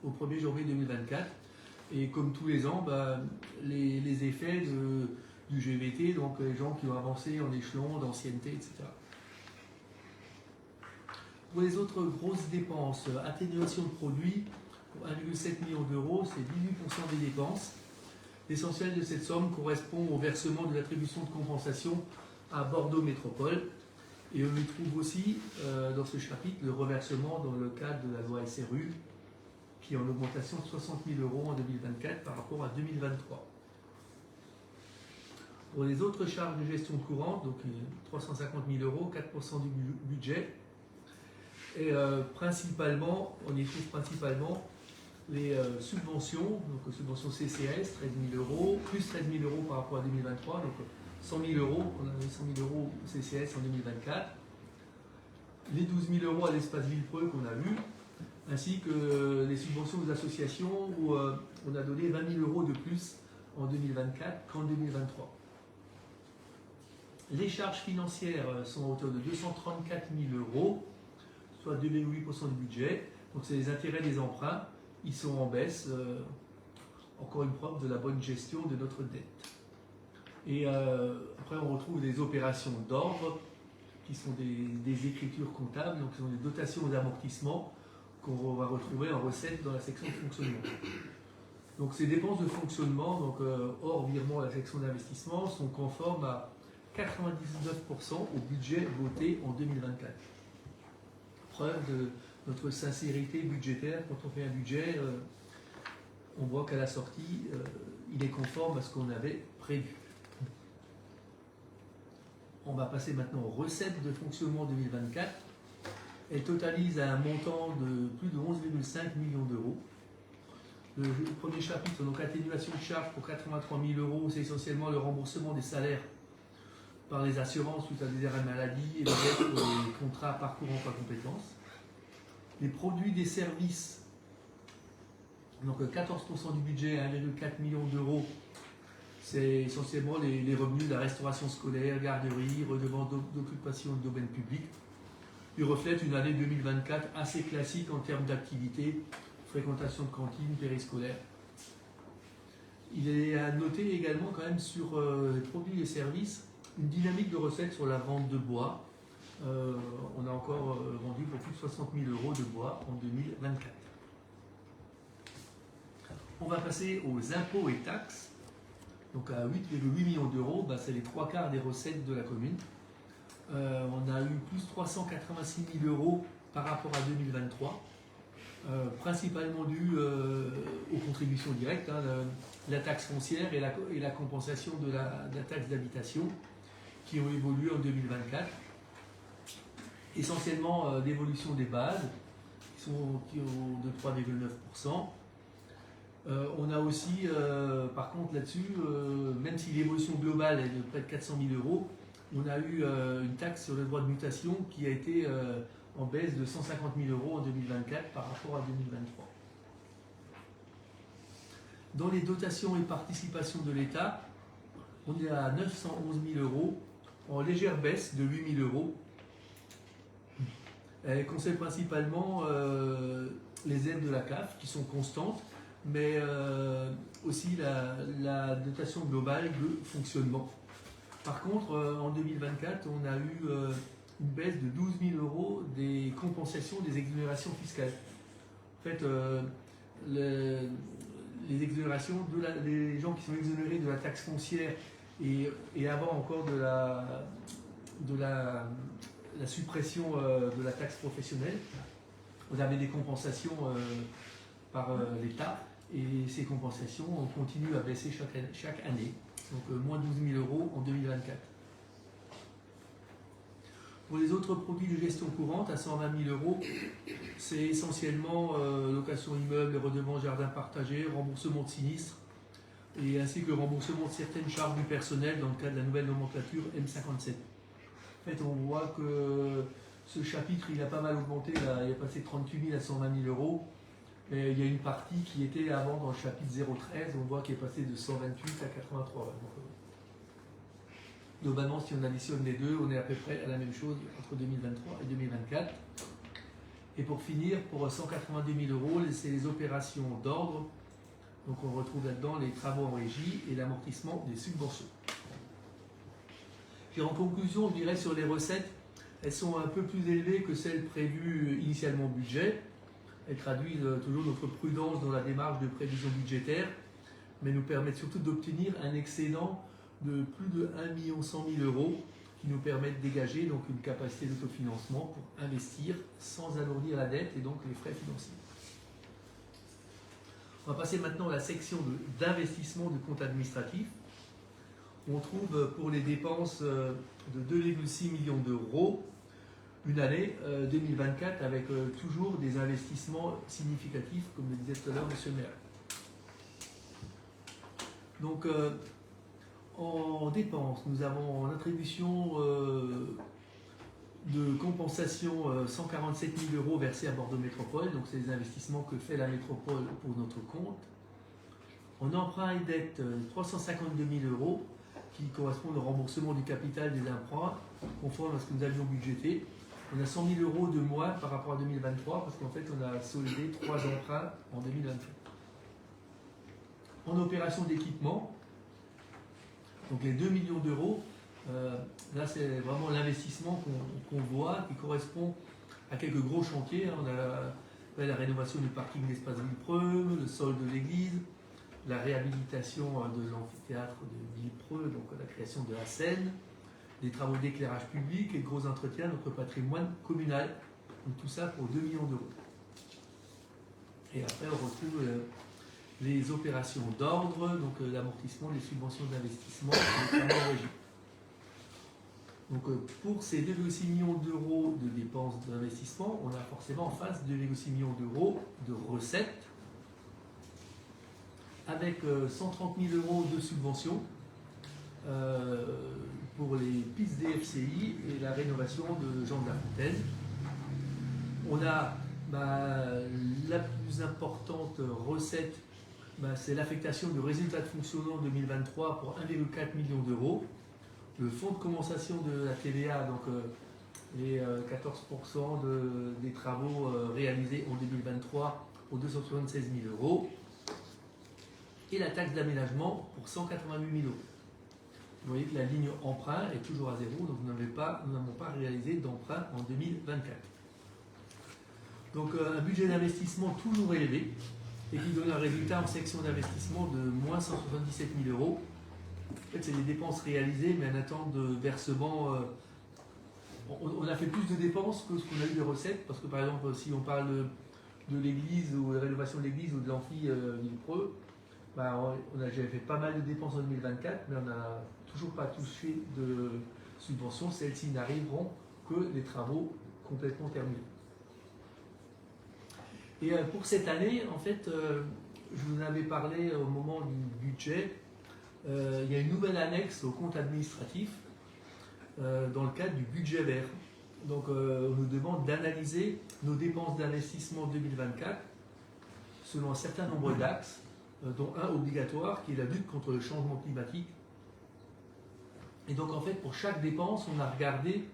au 1er janvier 2024. Et comme tous les ans, les effets du GVT, donc les gens qui ont avancé en échelon d'ancienneté, etc. Pour les autres grosses dépenses, atténuation de produits, pour 1,7 million d'euros, c'est 18% des dépenses. L'essentiel de cette somme correspond au versement de l'attribution de compensation à Bordeaux Métropole. Et on y trouve aussi dans ce chapitre le reversement dans le cadre de la loi SRU, qui est en augmentation de 60 000 euros en 2024 par rapport à 2023. Pour les autres charges de gestion courante, donc 350 000 euros, 4% du budget, et principalement, on y trouve principalement les subventions, donc subventions CCS, 13 000 euros, plus 13 000 euros par rapport à 2023, donc 100 000 euros, on avait 100 000 euros CCS en 2024, les 12 000 euros à l'espace Villepreux qu'on a vu, ainsi que les subventions aux associations où on a donné 20 000 euros de plus en 2024 qu'en 2023. Les charges financières sont à hauteur de 234 000 euros, soit 2,8% du budget. Donc c'est les intérêts des emprunts, ils sont en baisse, encore une preuve de la bonne gestion de notre dette. Et après on retrouve des opérations d'ordre qui sont des écritures comptables, donc ce sont des dotations aux amortissements qu'on va retrouver en recettes dans la section de fonctionnement. Donc ces dépenses de fonctionnement, donc hors virement à la section d'investissement, sont conformes à 99% au budget voté en 2024. Preuve de notre sincérité budgétaire. Quand on fait un budget, on voit qu'à la sortie, il est conforme à ce qu'on avait prévu. On va passer maintenant aux recettes de fonctionnement 2024. Elles totalisent un montant de plus de 11,5 millions d'euros. Le premier chapitre, donc atténuation de charges pour 83 000 euros, c'est essentiellement le remboursement des salaires par les assurances suite à des arrêts maladie et les dettes pour les contrats parcours emploi compétences. Les produits des services, donc 14% du budget, 1,4 million d'euros, c'est essentiellement les revenus de la restauration scolaire, garderie, redevance d'occupation de domaine public. Il reflète une année 2024 assez classique en termes d'activité, fréquentation de cantines, périscolaires. Il est à noter également quand même sur les produits et services une dynamique de recettes sur la vente de bois. On a encore vendu pour plus de 60 000 euros de bois en 2024. On va passer aux impôts et taxes. Donc à 8,8 millions d'euros, c'est les 3/4 des recettes de la commune. On a eu plus 386 000 euros par rapport à 2023, principalement dû aux contributions directes, la taxe foncière et la compensation de la taxe d'habitation qui ont évolué en 2024. Essentiellement l'évolution des bases qui ont de 3,9%. On a aussi, par contre là-dessus, même si l'évolution globale est de près de 400 000 euros, on a eu une taxe sur le droit de mutation qui a été en baisse de 150 000 euros en 2024 par rapport à 2023. Dans les dotations et participations de l'État, on est à 911 000 euros, en légère baisse de 8 000 euros. Elle concerne principalement les aides de la CAF qui sont constantes, mais aussi la dotation globale de fonctionnement. Par contre, en 2024, on a eu une baisse de 12 000 euros des compensations des exonérations fiscales. En fait, les exonérations, les gens qui sont exonérés de la taxe foncière et avant encore de la suppression de la taxe professionnelle, on avait des compensations par l'État et ces compensations continuent à baisser chaque année. Donc moins 12 000 euros en 2024. Pour les autres produits de gestion courante, à 120 000 euros, c'est essentiellement location immeuble, redevances jardin partagé, remboursement de sinistres, et ainsi que le remboursement de certaines charges du personnel dans le cadre de la nouvelle nomenclature M57. En fait, on voit que ce chapitre, il a pas mal augmenté, là, il est passé de 38 000 à 120 000 euros. Et il y a une partie qui était avant dans le chapitre 013, on voit qu'il est passé de 128 à 83. Donc, globalement, si on additionne les deux, on est à peu près à la même chose entre 2023 et 2024. Et pour finir, pour 182 000 euros, c'est les opérations d'ordre. Donc on retrouve là-dedans les travaux en régie et l'amortissement des subventions. Puis en conclusion, je dirais sur les recettes, elles sont un peu plus élevées que celles prévues initialement au budget. Elles traduisent toujours notre prudence dans la démarche de prévision budgétaire, mais nous permettent surtout d'obtenir un excédent de plus de 1 100 000 euros qui nous permettent de dégager donc une capacité d'autofinancement pour investir sans alourdir la dette et donc les frais financiers. On va passer maintenant à la section d'investissement du compte administratif. On trouve pour les dépenses de 2,6 millions d'euros une année 2024 avec toujours des investissements significatifs, comme le disait tout à l'heure M. le maire. Donc, en dépenses, nous avons en attribution de compensation 147 000 euros versés à Bordeaux Métropole, donc c'est les investissements que fait la métropole pour notre compte. En emprunt et dette, 352 000 euros qui correspondent au remboursement du capital des emprunts, conforme à ce que nous avions budgété. On a 100 000 euros de moins par rapport à 2023 parce qu'en fait on a soldé 3 emprunts en 2023. En opération d'équipement, donc les 2 millions d'euros, là c'est vraiment l'investissement qu'on voit qui correspond à quelques gros chantiers. On a la rénovation du parking d'Espace Villepreux, le sol de l'église, la réhabilitation de l'amphithéâtre de Villepreux, donc la création de la scène, des travaux d'éclairage public et de gros entretiens de notre patrimoine communal. Donc tout ça pour 2 millions d'euros. Et après on retrouve les opérations d'ordre, donc l'amortissement des subventions d'investissement et les travaux en régie. Donc pour ces 2,6 millions d'euros de dépenses d'investissement, on a forcément en face 2,6 millions d'euros de recettes avec 130 000 euros de subventions pour les pistes DFCI et la rénovation de Jean de la Fontaine. On a la plus importante recette, c'est l'affectation de résultats de fonctionnement 2023 pour 1,4 million d'euros. Le fonds de compensation de la TVA, donc les 14% des travaux réalisés en 2023 pour 276 000 euros. Et la taxe d'aménagement pour 188 000 euros. Vous voyez que la ligne emprunt est toujours à zéro, donc nous n'avons pas réalisé d'emprunt en 2024. Donc un budget d'investissement toujours élevé et qui donne un résultat en section d'investissement de moins 177 000 euros. En fait, c'est des dépenses réalisées, mais en attente de versement. On a fait plus de dépenses que ce qu'on a eu de recettes, parce que par exemple, si on parle de l'église ou de la rénovation de l'église ou de l'amphi Villepreux, j'avais fait pas mal de dépenses en 2024, mais on n'a toujours pas touché de subventions. Celles-ci n'arriveront que les travaux complètement terminés. Et pour cette année, en fait, je vous en avais parlé au moment du budget. Il y a une nouvelle annexe au compte administratif dans le cadre du budget vert. Donc, on nous demande d'analyser nos dépenses d'investissement 2024 selon un certain nombre d'axes, dont un obligatoire qui est la lutte contre le changement climatique. Et donc, en fait, pour chaque dépense, on a regardé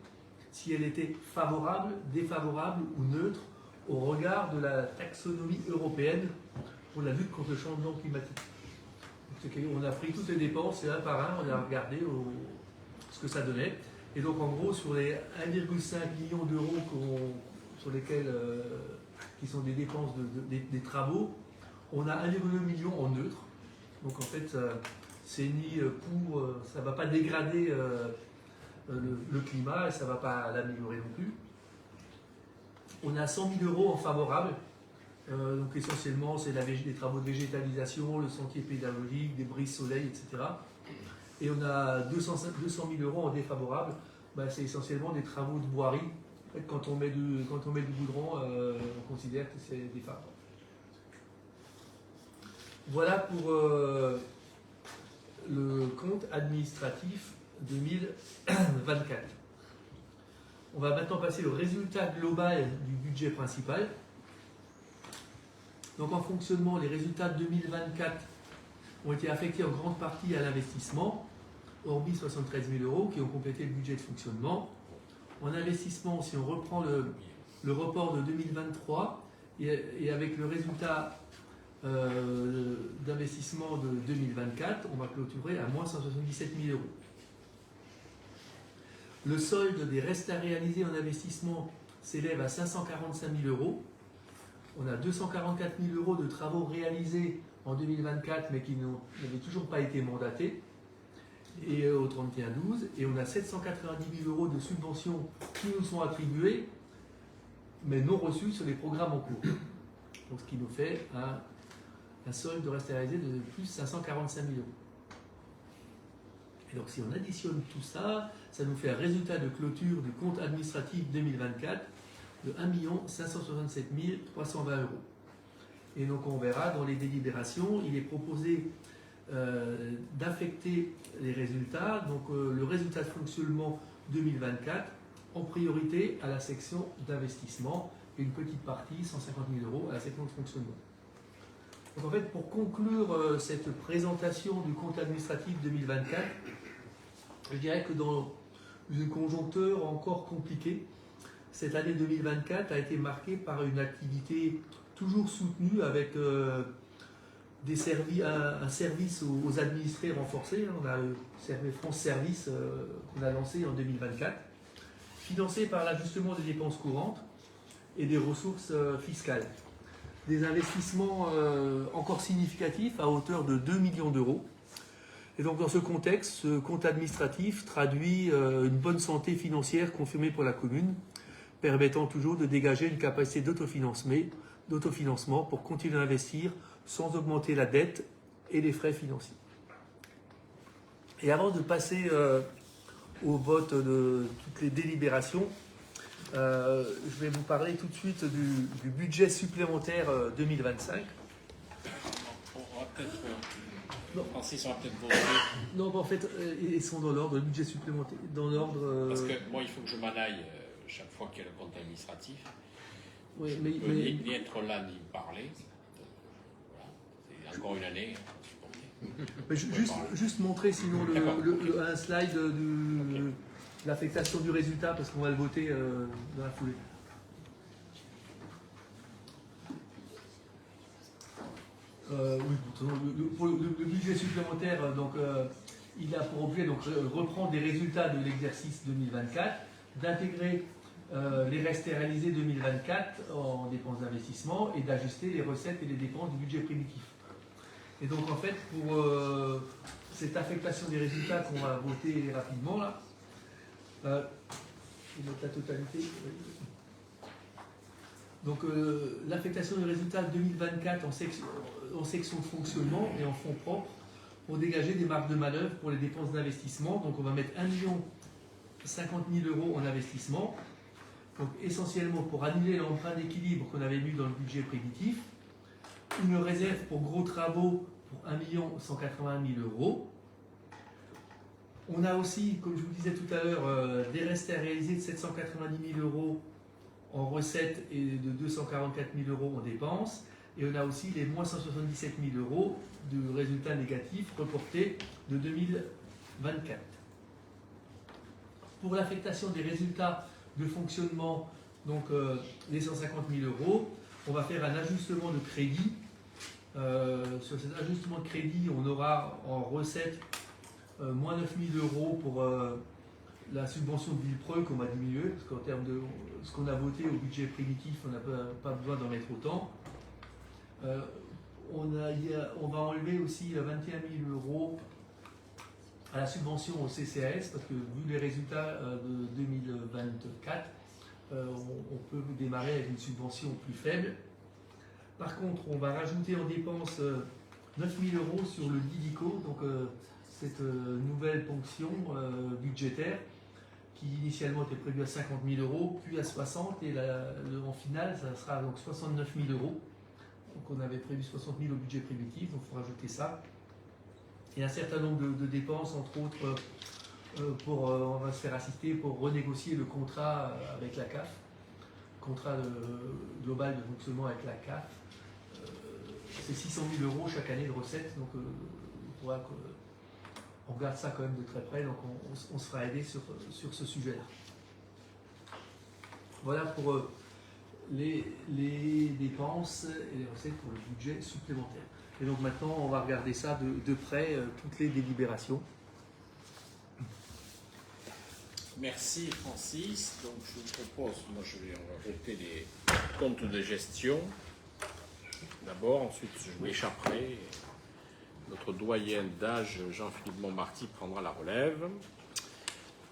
si elle était favorable, défavorable ou neutre au regard de la taxonomie européenne pour la lutte contre le changement climatique. On a pris toutes les dépenses et un par un, on a regardé ce que ça donnait. Et donc en gros, sur les 1,5 million d'euros sur lesquels qui sont des dépenses des travaux, on a 1,2 million en neutre. Donc en fait, c'est ni pour, ça ne va pas dégrader le climat et ça ne va pas l'améliorer non plus. On a 100 000 euros en favorable. Donc essentiellement, c'est des travaux de végétalisation, le sentier pédagogique, des brises soleil, etc. Et on a 200 000 euros en défavorable. C'est essentiellement des travaux de voirie. En fait, quand on met du goudron, on considère que c'est défavorable. Voilà pour le compte administratif 2024. On va maintenant passer au résultat global du budget principal. Donc en fonctionnement, les résultats de 2024 ont été affectés en grande partie à l'investissement, hormis 73 000 euros qui ont complété le budget de fonctionnement. En investissement, si on reprend le report de 2023 et avec le résultat d'investissement de 2024, on va clôturer à moins 177 000 euros. Le solde des restes à réaliser en investissement s'élève à 545 000 euros. On a 244 000 euros de travaux réalisés en 2024, mais qui n'avaient toujours pas été mandatés, et au 31-12. Et on a 790 000 euros de subventions qui nous sont attribuées, mais non reçues sur les programmes en cours. Donc, ce qui nous fait un solde de reste à réaliser de plus 545 000 euros. Et donc, si on additionne tout ça, ça nous fait un résultat de clôture du compte administratif 2024 de 1 567 320 euros. Et donc on verra dans les délibérations, il est proposé d'affecter les résultats, donc le résultat de fonctionnement 2024, en priorité à la section d'investissement et une petite partie, 150 000 euros, à la section de fonctionnement. Donc en fait, pour conclure cette présentation du compte administratif 2024, je dirais que dans une conjoncture encore compliquée, cette année 2024 a été marquée par une activité toujours soutenue avec un service aux administrés renforcé. On a le France Service qu'on a lancé en 2024, financé par l'ajustement des dépenses courantes et des ressources fiscales. Des investissements encore significatifs à hauteur de 2 millions d'euros. Et donc dans ce contexte, ce compte administratif traduit une bonne santé financière confirmée pour la commune, permettant toujours de dégager une capacité d'autofinancement pour continuer à investir sans augmenter la dette et les frais financiers. Et avant de passer au vote de toutes les délibérations. Je vais vous parler tout de suite du budget supplémentaire 2025. On va peut-être. Non. Francis, on va peut-être voter. Non, en fait, ils sont dans l'ordre, le budget supplémentaire. Dans l'ordre. Parce que moi, il faut que je m'en aille chaque fois qu'il y a le compte administratif. Oui, Je mais, ne peux ni être là ni parler. Voilà. C'est encore une année. mais juste montrer sinon un slide de l'affectation du résultat, parce qu'on va le voter dans la foulée. Oui, pour le budget supplémentaire, donc, il a pour objet donc, reprendre les résultats de l'exercice 2024, d'intégrer les restes réalisés 2024 en dépenses d'investissement et d'ajuster les recettes et les dépenses du budget primitif. Et donc en fait, pour cette affectation des résultats qu'on va voter rapidement là, je vais mettre la totalité. Donc l'affectation des résultats 2024 en section de fonctionnement et en fonds propres pour dégager des marges de manœuvre pour les dépenses d'investissement. Donc on va mettre 1 50 000 € en investissement, donc essentiellement pour annuler l'emprunt d'équilibre qu'on avait mis dans le budget primitif, une réserve pour gros travaux pour 1 180 000 €. On a aussi, comme je vous disais tout à l'heure, des restes à réaliser de 790 000 € en recettes et de 244 000 € en dépenses. Et on a aussi les moins 177 000 € de résultats négatifs reportés de 2024. Pour l'affectation des résultats de fonctionnement, donc les 150 000 €, on va faire un ajustement de crédit. Sur cet ajustement de crédit, on aura en recettes moins 9 000 € pour la subvention de Villepreux qu'on va diminuer, parce qu'en termes de ce qu'on a voté au budget primitif, on n'a pas besoin d'en mettre autant. On va enlever aussi 21 000 € à la subvention au CCAS, parce que vu les résultats de 2024, on peut démarrer avec une subvention plus faible. Par contre, on va rajouter en dépenses 9 000 € sur le DIDICO, donc cette nouvelle ponction budgétaire qui initialement était prévue à 50 000 €, puis à 60 000 €, et en finale, ça sera donc 69 000 €. Donc on avait prévu 60 000 € au budget primitif, donc il faut rajouter ça. Et un certain nombre de dépenses, entre autres, on va se faire assister pour renégocier le contrat avec la CAF, contrat global de fonctionnement avec la CAF. C'est 600 000 € chaque année de recettes, donc il faudra qu'on regarde ça quand même de très près, donc on sera aidé sur ce sujet-là. Voilà pour les dépenses et les recettes pour le budget supplémentaire. Et donc maintenant, on va regarder ça de près, toutes les délibérations. Merci Francis. Donc je vous propose, on va voter les comptes de gestion. D'abord, ensuite je m'échapperai. Notre doyen d'âge, Jean-Philippe Montmarty, prendra la relève,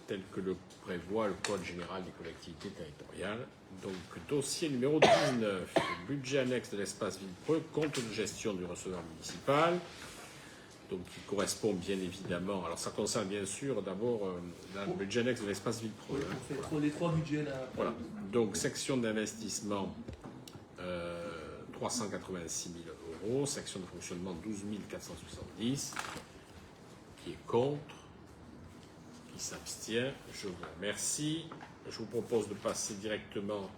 tel que le prévoit le Code général des collectivités territoriales. Donc, dossier numéro 19, budget annexe de l'espace Villepreux, compte de gestion du receveur municipal. Donc, qui correspond bien évidemment. Alors, ça concerne bien sûr d'abord le budget annexe de l'espace Villepreux. On fait les trois budgets là. Voilà. Donc, section d'investissement 386 000 €, section de fonctionnement 12 470. Qui est contre? Qui s'abstient? Je vous remercie. Je vous propose de passer directement,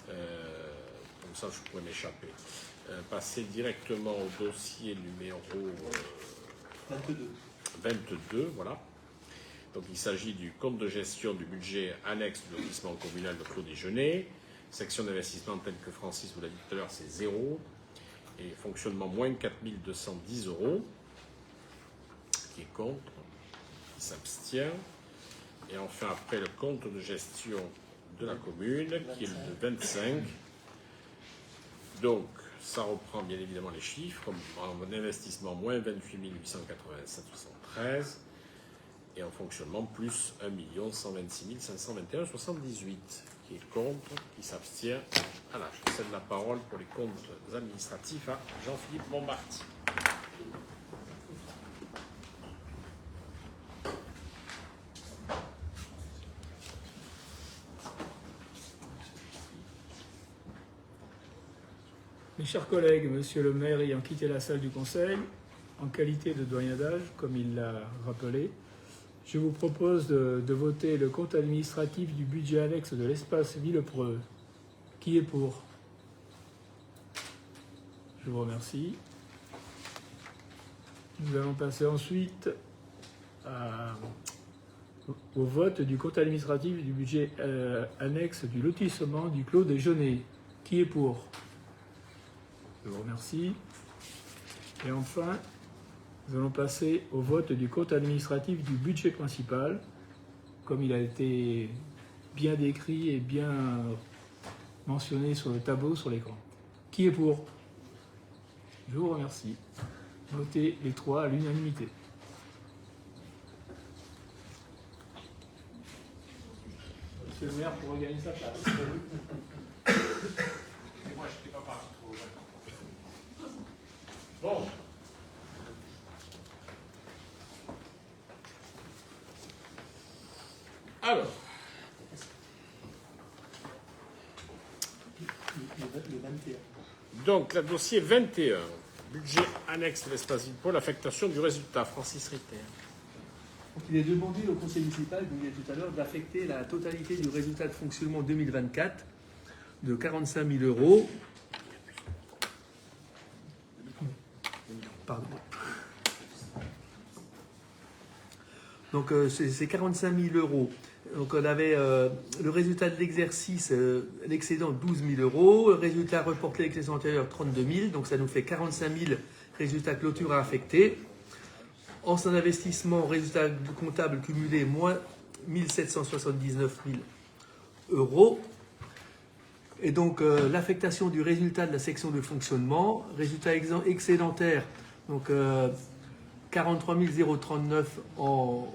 comme ça je pourrais m'échapper, passer directement au dossier numéro 22, voilà. Donc il s'agit du compte de gestion du budget annexe du lotissement communal de Clos Déjeuner, section d'investissement telle que Francis vous l'a dit tout à l'heure, c'est 0, et fonctionnement moins 4 210 €, qui est contre, qui s'abstient. Et enfin, après, le compte de gestion de la commune, qui est le 25. Donc, ça reprend bien évidemment les chiffres. En investissement, moins 28 887,73. Et en fonctionnement, plus 1 126 521,78. Qui est contre, qui s'abstient. Voilà, je cède la parole pour les comptes administratifs à Jean-Philippe Montmarty. Mes chers collègues, Monsieur le maire ayant quitté la salle du Conseil, en qualité de doyen d'âge, comme il l'a rappelé, je vous propose de voter le compte administratif du budget annexe de l'espace Villepreux. Qui est pour? Je vous remercie. Nous allons passer ensuite au vote du compte administratif du budget annexe du lotissement du Clos des Genêts. Qui est pour? Je vous remercie. Et enfin, nous allons passer au vote du compte administratif du budget principal, comme il a été bien décrit et bien mentionné sur le tableau sur l'écran. Qui est pour? Je vous remercie. Notez les trois à l'unanimité. Monsieur le maire pour regagner sa place. Moi, je n'étais pas parti trop loin. Bon. Alors, Le 21. donc, le dossier 21, budget annexe de l'espace Villepreux, l'affectation du résultat. Francis Ritter. Donc, il est demandé au conseil municipal, comme je disais tout à l'heure, d'affecter la totalité du résultat de fonctionnement 2024 de 45 000 euros. Pardon. Donc, c'est 45 000 euros. Donc, on avait le résultat de l'exercice, l'excédent 12 000 euros, le résultat reporté de l'exercice antérieur 32 000, donc ça nous fait 45 000 résultats clôture à affecter. En son investissement, résultat comptable cumulé, moins 1 779 000 euros. Et donc, l'affectation du résultat de la section de fonctionnement, résultat excédentaire, donc 43 039 en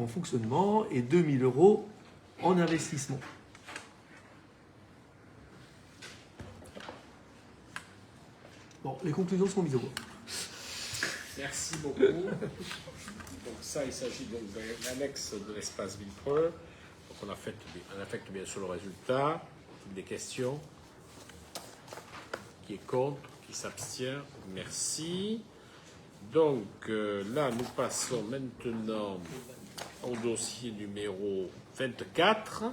fonctionnement et 2 000 euros en investissement. Bon, les conclusions sont mises au voie. Merci beaucoup. Donc ça, il s'agit donc de l'annexe de l'espace Villepreux. Donc on affecte bien sûr le résultat. Des questions? Qui est contre? Qui s'abstient? Merci. Donc là, nous passons maintenant au dossier numéro 24,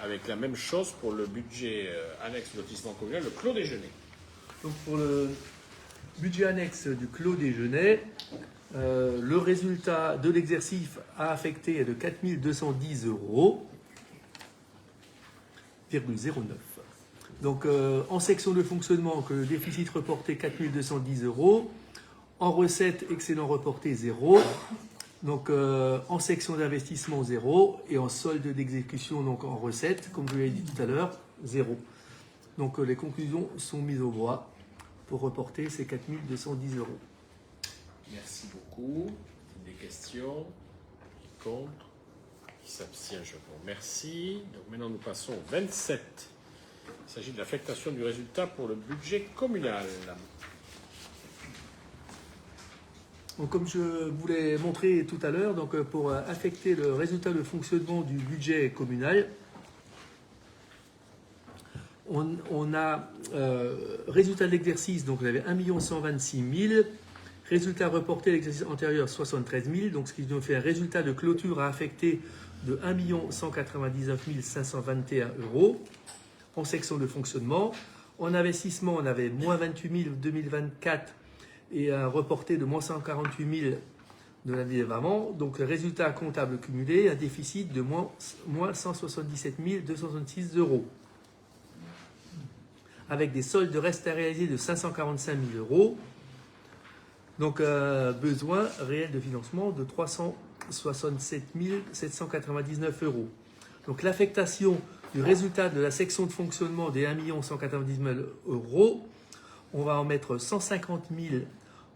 avec la même chose pour le budget annexe du lotissement communal, le Clos des Genêts. Donc pour le budget annexe du Clos des Genêts, le résultat de l'exercice à affecter est de 4 210 euros, 0,09. Donc en section de fonctionnement, que le déficit reporté 4 210 euros, en recette excédent reporté 0, donc en section d'investissement 0, et en solde d'exécution, donc en recette, comme je l'ai dit tout à l'heure, 0. Donc les conclusions sont mises au voie pour reporter ces 4 210 euros. Merci beaucoup. Des questions? Qui contre? Qui s'abstient? Je vous remercie. Donc maintenant, nous passons au 27. Il s'agit de l'affectation du résultat pour le budget communal. Donc, comme je vous l'ai montré tout à l'heure, donc pour affecter le résultat de fonctionnement du budget communal, on a résultat de l'exercice, donc on avait 1 126 000, résultat reporté à l'exercice antérieur 73 000, donc ce qui nous fait un résultat de clôture à affecter de 1 199 521 euros en section de fonctionnement. En investissement, on avait moins 28 000 2024 et un reporté de moins 148 000 de l'année d'avant. Donc le résultat comptable cumulé, un déficit de moins 177 266 euros. Avec des soldes de reste à réaliser de 545 000 euros. Donc besoin réel de financement de 367 799 euros. Donc l'affectation du résultat de la section de fonctionnement des 1 190 000 euros, on va en mettre 150 000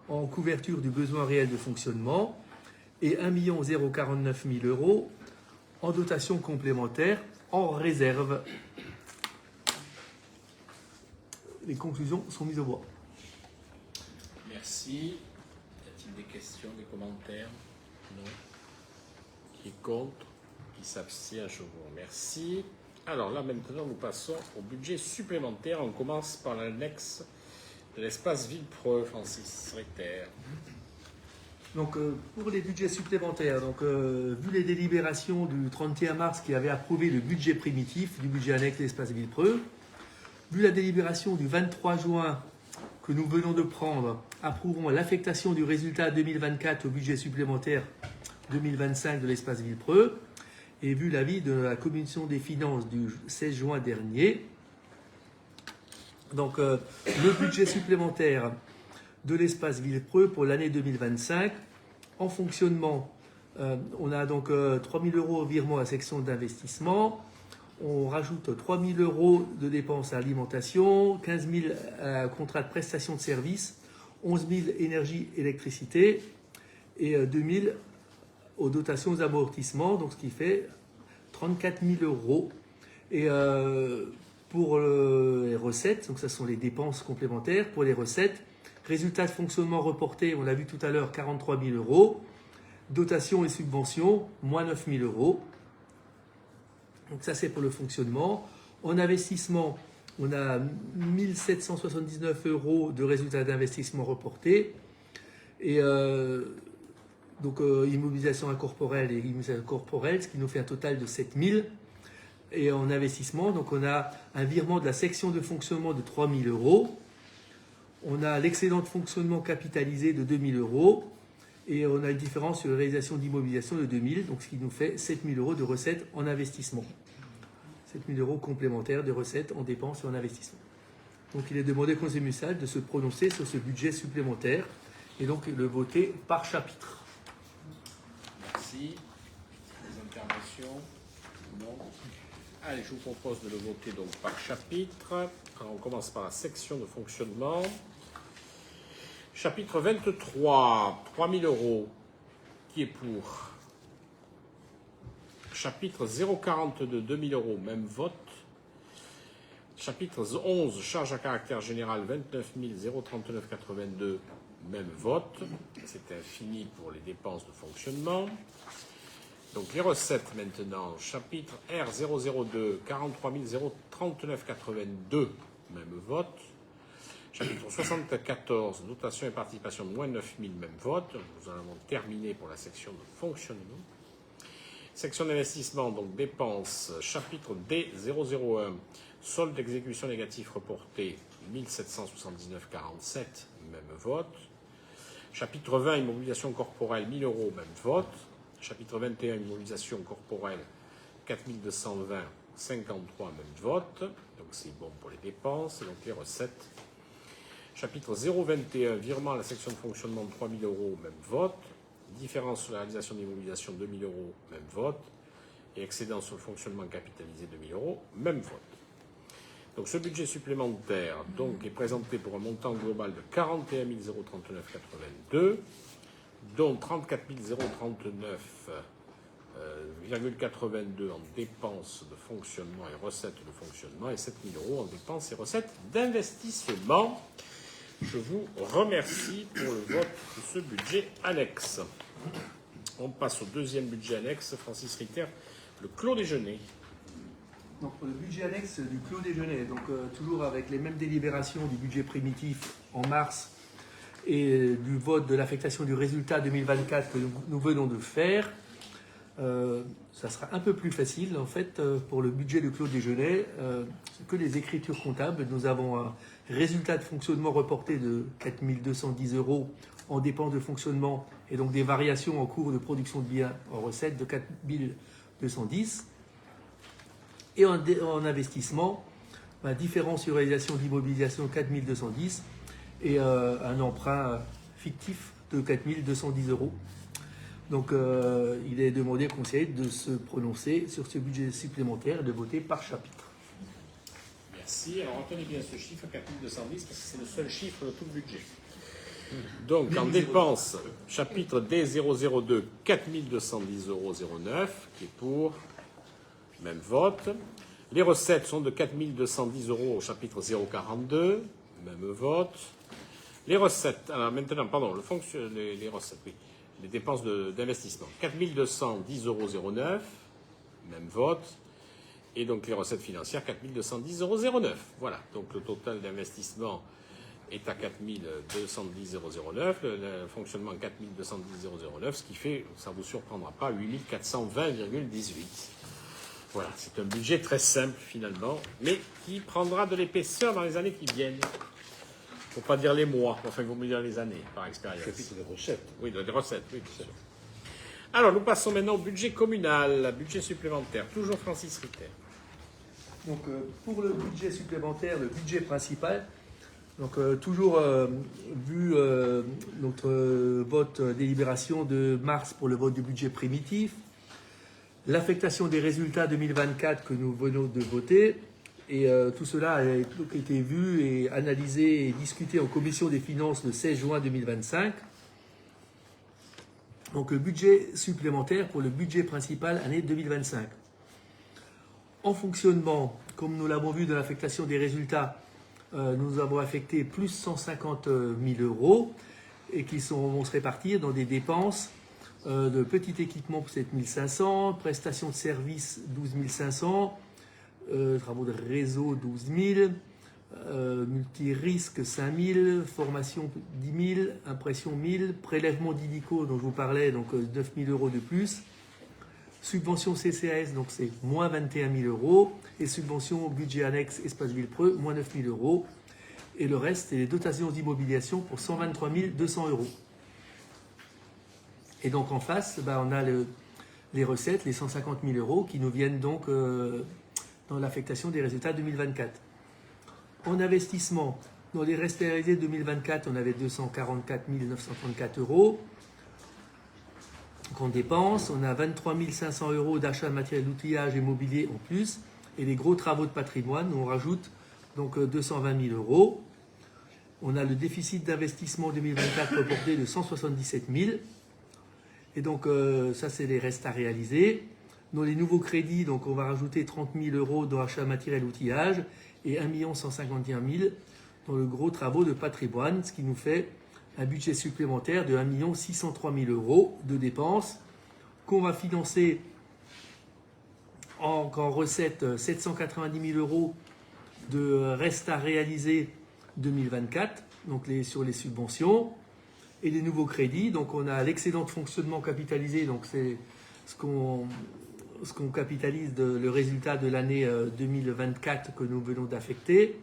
en couverture du besoin réel de fonctionnement et 1 049 000 euros en dotation complémentaire en réserve. Les conclusions sont mises au voie. Merci. Y a-t-il des questions, des commentaires? Non. Qui est contre? Qui s'abstient? Je vous remercie. Alors là, maintenant, nous passons au budget supplémentaire. On commence par l'annexe de l'espace Villepreux, Francis Richter. Donc, pour les budgets supplémentaires, vu les délibérations du 31 mars qui avaient approuvé le budget primitif du budget annexe de l'espace Villepreux, vu la délibération du 23 juin que nous venons de prendre, approuvant l'affectation du résultat 2024 au budget supplémentaire 2025 de l'espace Villepreux, et vu l'avis de la commission des finances du 16 juin dernier. Donc, le budget supplémentaire de l'espace Villepreux pour l'année 2025, en fonctionnement, on a donc 3 000 € au virement à la section d'investissement, on rajoute 3 000 € de dépenses à alimentation, 15 000 contrats de prestation de services, 11 000 énergie électricité et 2 000 aux dotations aux amortissements, donc ce qui fait 34 000 €. Et pour les recettes, donc ça sont les dépenses complémentaires, pour les recettes, résultat de fonctionnement reporté, on l'a vu tout à l'heure, 43 000 €, dotations et subventions, moins 9 000 €. Donc ça c'est pour le fonctionnement. En investissement, on a 1 779 € de résultats d'investissement reportés. Et immobilisation incorporelle et immobilisation corporelle, ce qui nous fait un total de 7 000. Et en investissement, donc on a un virement de la section de fonctionnement de 3 000 €. On a l'excédent de fonctionnement capitalisé de 2 000 €. Et on a une différence sur la réalisation d'immobilisation de 2 000, donc ce qui nous fait 7 000 € de recettes en investissement. 7 000 € complémentaires de recettes en dépenses et en investissement. Donc il est demandé au Conseil municipal de se prononcer sur ce budget supplémentaire et donc le voter par chapitre. Merci. Des interventions? Non. Allez, je vous propose de le voter donc par chapitre. Alors, on commence par la section de fonctionnement. Chapitre 23, 3 000 €. Qui est pour? Chapitre 042, 2 000 €, même vote. Chapitre 11, charges à caractère général, 29 039,82, même vote. C'est infini pour les dépenses de fonctionnement. Donc les recettes maintenant. Chapitre R002, 43 039,82, même vote. Chapitre 74, dotation et participation de moins 9 000, même vote. Nous en avons terminé pour la section de fonctionnement. Section d'investissement, donc dépenses. Chapitre D001, solde d'exécution négatif reporté, 1779,47, même vote. Chapitre 20, immobilisation corporelle, 1 000 €, même vote. Chapitre 21, immobilisation corporelle, 4 220, 53, même vote. Donc c'est bon pour les dépenses. Et donc les recettes. Chapitre 021, virement à la section de fonctionnement de 3 000 €, même vote. Différence sur la réalisation d'immobilisation, 2 000 €, même vote. Et excédent sur le fonctionnement capitalisé, 2 000 €, même vote. Donc ce budget supplémentaire donc, est présenté pour un montant global de 41 039,82, dont 34 039,82 en dépenses de fonctionnement et recettes de fonctionnement et 7 000 € en dépenses et recettes d'investissement. Je vous remercie pour le vote de ce budget annexe. On passe au deuxième budget annexe. Francis Richter, le clos déjeuner. Donc pour le budget annexe du clos déjeuner, donc toujours avec les mêmes délibérations du budget primitif en mars et du vote de l'affectation du résultat 2024 que nous venons de faire, ça sera un peu plus facile en fait pour le budget de clos déjeuner que les écritures comptables. Nous avons un résultat de fonctionnement reporté de 4 210 € en dépenses de fonctionnement et donc des variations en cours de production de biens en recettes de 4 210. Et en investissement, différence sur réalisation d'immobilisation 4 210 et un emprunt fictif de 4 210 €. Donc il est demandé au Conseil de se prononcer sur ce budget supplémentaire et de voter par chapitre. Merci. Alors retenez bien ce chiffre 4210 parce que c'est le seul chiffre de tout le budget. Donc en dépenses, chapitre D002, 4210,09 €, qui est pour, même vote. Les recettes sont de 4210 € au chapitre 042, même vote. Les recettes, alors maintenant, pardon, les recettes, oui. Les dépenses d'investissement, 4210,09 €, même vote. Et donc les recettes financières, 4 210,009. Voilà, donc le total d'investissement est à 4 210,009, le fonctionnement 4 210,009, ce qui fait, ça ne vous surprendra pas, 8 420,18. Voilà, c'est un budget très simple finalement, mais qui prendra de l'épaisseur dans les années qui viennent. Il ne faut pas dire les mois, enfin il vaut mieux dire les années, par expérience. Chapitre des recettes. Oui, des recettes, oui, bien sûr. Alors, nous passons maintenant au budget communal, budget supplémentaire, toujours Francis Ritter. Donc, pour le budget supplémentaire, le budget principal, donc toujours vu notre vote délibération de mars pour le vote du budget primitif, l'affectation des résultats 2024 que nous venons de voter, et tout cela a été vu et analysé et discuté en commission des finances le 16 juin 2025. Donc le budget supplémentaire pour le budget principal année 2025. En fonctionnement, comme nous l'avons vu de l'affectation des résultats, nous avons affecté plus 150 000 euros et qui vont se répartir dans des dépenses de petits équipements pour 7 500, prestations de services 12 500, travaux de réseau 12 000, multirisque 5 000, formation 10 000, impression 1 000, prélèvement d'illico dont je vous parlais, donc 9 000 euros de plus, subvention CCAS, donc c'est moins 21 000 euros, et subvention budget annexe Espace Villepreux, moins 9 000 euros, et le reste, c'est les dotations d'immobilisation pour 123 200 euros. Et donc en face, on a les recettes, les 150 000 euros, qui nous viennent donc dans l'affectation des résultats 2024. En investissement, dans les restes réalisés 2024, on avait 244 934 euros. Qu'on dépense, on a 23 500 euros d'achat de matériel d'outillage et mobilier en plus, et les gros travaux de patrimoine, on rajoute donc 220 000 euros. On a le déficit d'investissement 2024 reporté de 177 000. Et donc ça, c'est les restes à réaliser. Dans les nouveaux crédits, donc on va rajouter 30 000 euros dans achat de matériel outillage et 1 151 000 dans le gros travaux de patrimoine, ce qui nous fait un budget supplémentaire de 1 603 000 euros de dépenses qu'on va financer en recette 790 000 euros de reste à réaliser 2024, donc sur les subventions, et les nouveaux crédits. Donc on a l'excédent de fonctionnement capitalisé, donc c'est ce qu'on capitalise le résultat de l'année 2024 que nous venons d'affecter,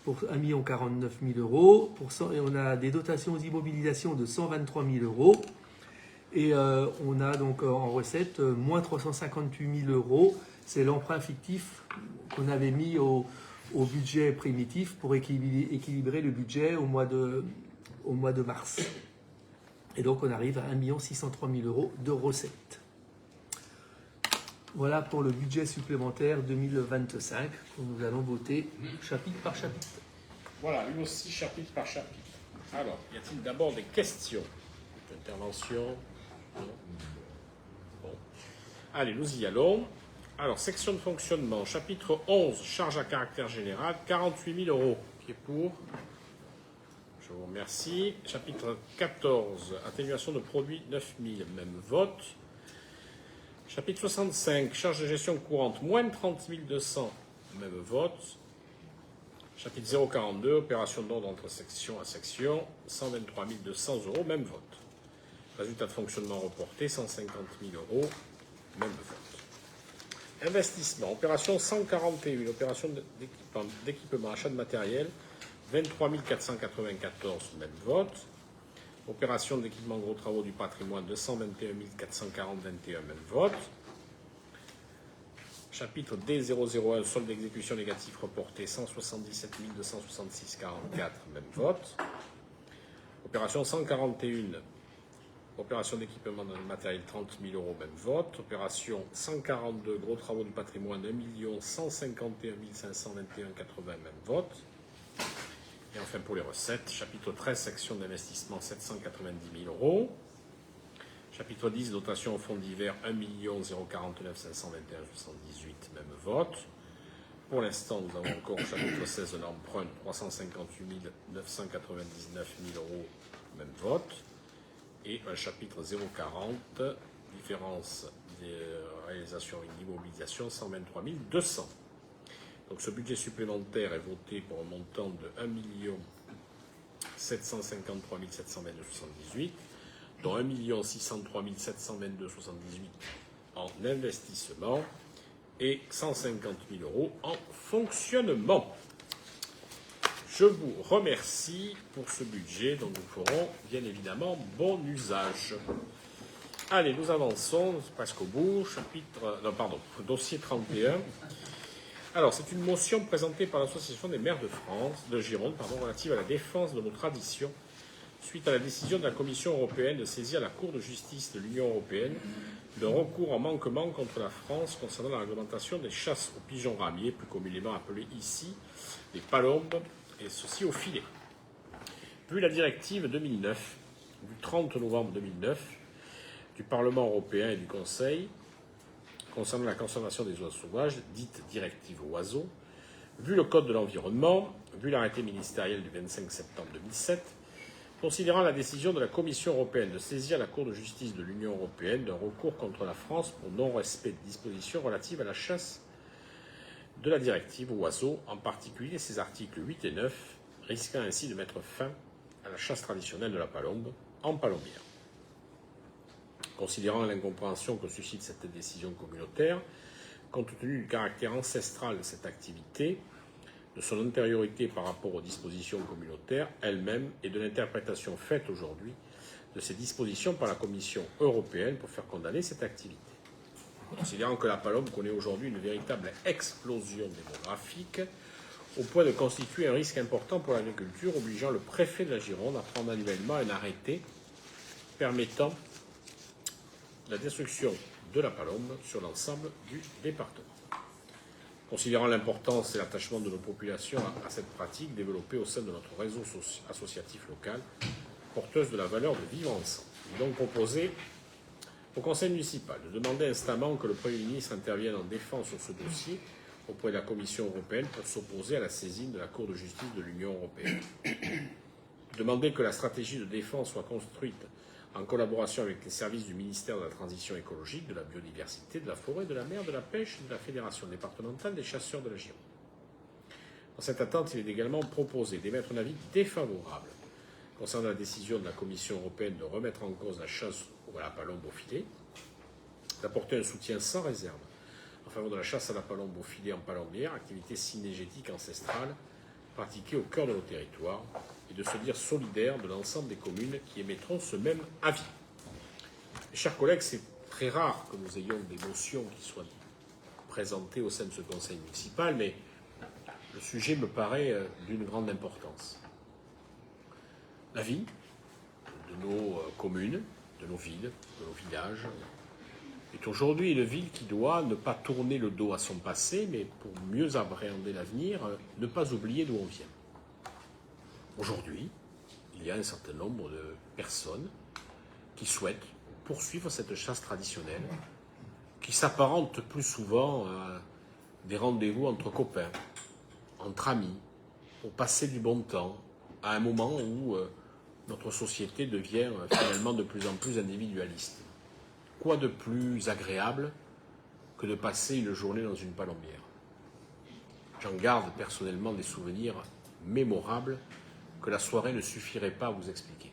pour 1 049 000 euros. Et on a des dotations d'immobilisation de 123 000 euros. Et on a donc en recette moins 358 000 euros. C'est l'emprunt fictif qu'on avait mis au budget primitif pour équilibrer le budget au mois de mars. Et donc on arrive à 1 603 000 euros de recettes. Voilà pour le budget supplémentaire 2025 que nous allons voter chapitre par chapitre. Voilà, lui aussi chapitre par chapitre. Alors, y a-t-il d'abord des questions d'intervention? Bon. Allez, nous y allons. Alors, section de fonctionnement, chapitre 11, charge à caractère général, 48 000 euros. Qui est pour? Je vous remercie. Chapitre 14, atténuation de produits, 9 000, même vote. Chapitre 65, charge de gestion courante, moins 30 200, même vote. Chapitre 042, opération d'ordre entre section à section, 123 200 euros, même vote. Résultat de fonctionnement reporté, 150 000 euros, même vote. Investissement, opération 141, opération d'équipement, achat de matériel, 23 494, même vote. Opération d'équipement gros travaux du patrimoine, 221 440, 21, même vote. Chapitre D001, solde d'exécution négatif reporté, 177 266, 44, même vote. Opération 141, opération d'équipement de matériel, 30 000 euros, même vote. Opération 142, gros travaux du patrimoine, 1 151 521, 80, même vote. Et enfin, pour les recettes, chapitre 13, section d'investissement, 790 000 euros. Chapitre 10, dotation au fonds divers, 1 049 521 78, même vote. Pour l'instant, nous avons encore au chapitre 16 de l'emprunt, 358 999 000 euros, même vote. Et un chapitre 040, différence réalisation et d'immobilisation 123 200. Donc ce budget supplémentaire est voté pour un montant de 1 753 722,78, dont 1 603 722,78 en investissement et 150 000 € en fonctionnement. Je vous remercie pour ce budget dont nous ferons bien évidemment bon usage. Allez, nous avançons presque au bout. Dossier 31. Alors, c'est une motion présentée par l'Association des maires de Gironde, relative à la défense de nos traditions, suite à la décision de la Commission européenne de saisir la Cour de justice de l'Union européenne d'un recours en manquement contre la France concernant la réglementation des chasses aux pigeons ramiers, plus communément appelées ici les palombes, et ceci au filet. Vu la directive 2009, du 30 novembre 2009, du Parlement européen et du Conseil, concernant la conservation des oiseaux sauvages, dite directive oiseaux, vu le Code de l'environnement, vu l'arrêté ministériel du 25 septembre 2007, considérant la décision de la Commission européenne de saisir la Cour de justice de l'Union européenne d'un recours contre la France pour non-respect des dispositions relatives à la chasse de la directive oiseaux, en particulier ses articles 8 et 9, risquant ainsi de mettre fin à la chasse traditionnelle de la palombe en palombière. Considérant l'incompréhension que suscite cette décision communautaire, compte tenu du caractère ancestral de cette activité, de son antériorité par rapport aux dispositions communautaires elles-mêmes et de l'interprétation faite aujourd'hui de ces dispositions par la Commission européenne pour faire condamner cette activité. Considérant que la palombe connaît aujourd'hui une véritable explosion démographique, au point de constituer un risque important pour l'agriculture, obligeant le préfet de la Gironde à prendre annuellement un arrêté permettant la destruction de la palombe sur l'ensemble du département. Considérant l'importance et l'attachement de nos populations à cette pratique développée au sein de notre réseau associatif local, porteuse de la valeur de vivre ensemble, il est donc proposé au Conseil municipal de demander instamment que le Premier ministre intervienne en défense sur ce dossier auprès de la Commission européenne pour s'opposer à la saisine de la Cour de justice de l'Union européenne. Demander que la stratégie de défense soit construite en collaboration avec les services du ministère de la Transition écologique, de la biodiversité, de la forêt, de la mer, de la pêche et de la Fédération départementale des chasseurs de la Gironde. Dans cette attente, il est également proposé d'émettre un avis défavorable concernant la décision de la Commission européenne de remettre en cause la chasse à la palombe au filet, d'apporter un soutien sans réserve en faveur de la chasse à la palombe au filet en palombière, activité cynégétique ancestrale pratiquée au cœur de nos territoires, et de se dire solidaire de l'ensemble des communes qui émettront ce même avis. Mes chers collègues, c'est très rare que nous ayons des motions qui soient présentées au sein de ce conseil municipal, mais le sujet me paraît d'une grande importance. La vie de nos communes, de nos villes, de nos villages, est aujourd'hui une ville qui doit ne pas tourner le dos à son passé, mais pour mieux appréhender l'avenir, ne pas oublier d'où on vient. Aujourd'hui, il y a un certain nombre de personnes qui souhaitent poursuivre cette chasse traditionnelle, qui s'apparente plus souvent à des rendez-vous entre copains, entre amis, pour passer du bon temps, à un moment où notre société devient finalement de plus en plus individualiste. Quoi de plus agréable que de passer une journée dans une palombière? J'en garde personnellement des souvenirs mémorables que la soirée ne suffirait pas à vous expliquer.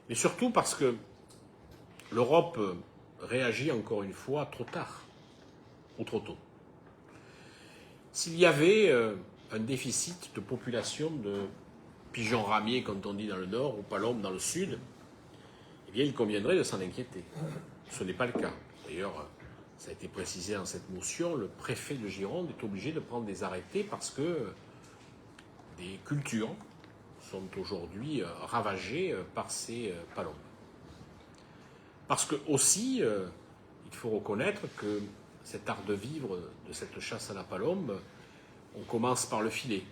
Mais surtout parce que l'Europe réagit encore une fois trop tard ou trop tôt. S'il y avait un déficit de population de pigeons ramiers, comme on dit dans le nord, ou palombes dans le sud, eh bien il conviendrait de s'en inquiéter. Ce n'est pas le cas. D'ailleurs, ça a été précisé dans cette motion, le préfet de Gironde est obligé de prendre des arrêtés parce que des cultures sont aujourd'hui ravagées par ces palombes. Parce que aussi, il faut reconnaître que cet art de vivre de cette chasse à la palombe, on commence par le filet.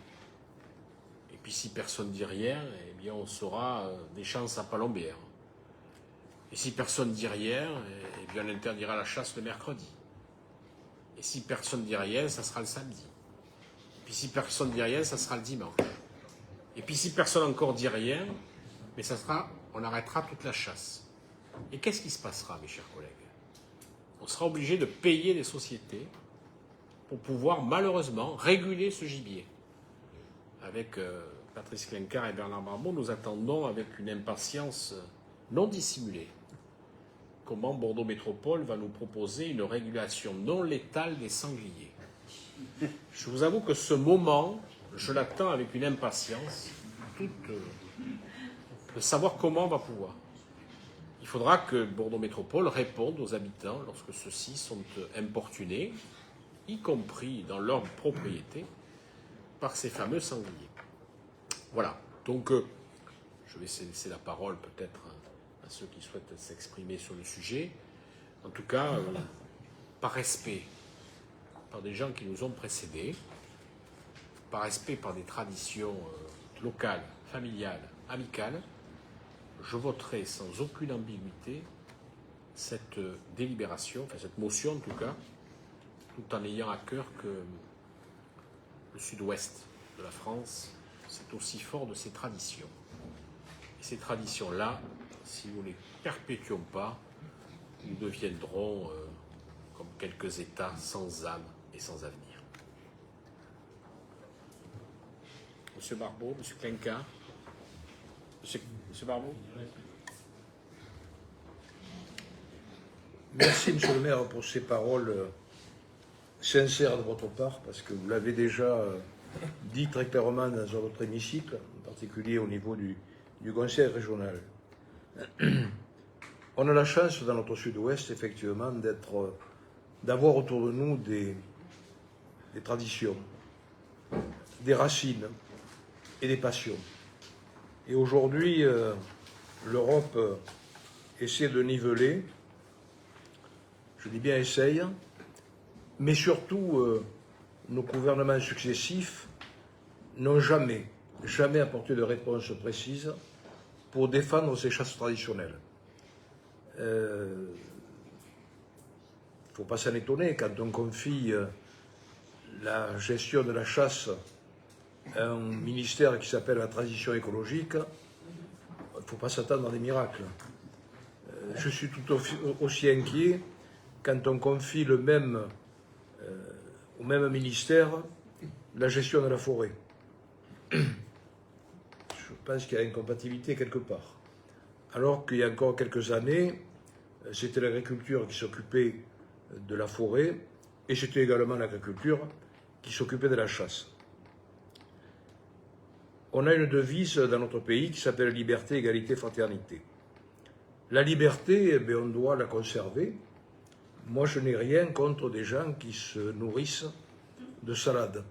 Et puis si personne ne dit rien, eh bien on sera des chances à palombière. Et si personne ne dit rien, eh bien on interdira la chasse le mercredi. Et si personne ne dit rien, ça sera le samedi. Et puis si personne ne dit rien, ça sera le dimanche. Et puis si personne encore dit rien, mais on arrêtera toute la chasse. Et qu'est-ce qui se passera, mes chers collègues? sera obligé de payer les sociétés pour pouvoir malheureusement réguler ce gibier. Avec Patrice Clinquart et Bernard Barbeau, nous attendons avec une impatience non dissimulée comment Bordeaux Métropole va nous proposer une régulation non létale des sangliers. Je vous avoue que ce moment, je l'attends avec une impatience toute, de savoir comment on va pouvoir. Il faudra que Bordeaux Métropole réponde aux habitants lorsque ceux-ci sont importunés, y compris dans leur propriété, par ces fameux sangliers. Voilà, donc je vais laisser la parole peut-être à ceux qui souhaitent s'exprimer sur le sujet. En tout cas, par respect, par des gens qui nous ont précédés, par respect par des traditions locales, familiales, amicales, je voterai sans aucune ambiguïté cette délibération, enfin cette motion en tout cas, tout en ayant à cœur que le sud-ouest de la France, c'est aussi fort de ses traditions. Et ces traditions-là, si nous ne les perpétuons pas, nous deviendrons comme quelques États sans âme et sans avenir. Monsieur Barbeau, Monsieur Clinquart. Monsieur Barbeau. Merci, Monsieur le maire, pour ces paroles sincères de votre part, parce que vous l'avez déjà dit très clairement dans un autre hémicycle, en particulier au niveau du conseil régional. On a la chance dans notre sud-ouest, effectivement, d'avoir autour de nous des traditions, des racines et des passions. Et aujourd'hui, l'Europe essaie de niveler, je dis bien essaye, mais surtout nos gouvernements successifs n'ont jamais apporté de réponse précise pour défendre ces chasses traditionnelles. Il ne faut pas s'en étonner quand on confie la gestion de la chasse à un ministère qui s'appelle la transition écologique. Il ne faut pas s'attendre à des miracles. Je suis tout aussi inquiet quand on confie au même ministère la gestion de la forêt. Je pense qu'il y a incompatibilité quelque part. Alors qu'il y a encore quelques années, c'était l'agriculture qui s'occupait de la forêt et c'était également l'agriculture qui s'occupait de la chasse. On a une devise dans notre pays qui s'appelle liberté, égalité, fraternité. La liberté, eh bien, on doit la conserver. Moi, je n'ai rien contre des gens qui se nourrissent de salade.